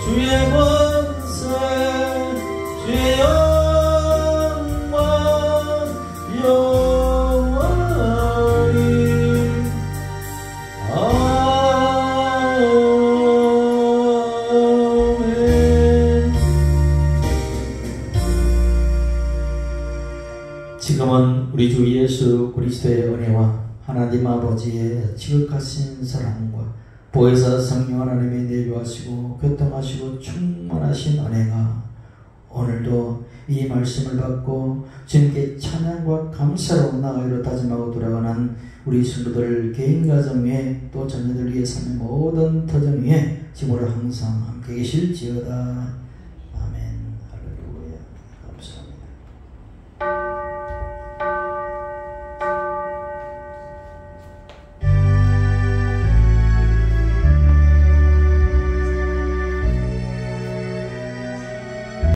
주의 권세 주의 영광 우리 주 예수 그리스도의 은혜와 하나님 아버지의 지극하신 사랑과 보혜사 성령 하나님의 내주하시고 교통하시고 충만하신 은혜가 오늘도 이 말씀을 받고 주님께 찬양과 감사로 나아가기로 다짐하고 돌아가는 우리 성도들 개인 가정 위에 또 자녀들 위해 삶의 모든 터전 위에 지금으로 항상 함께 계실지어다.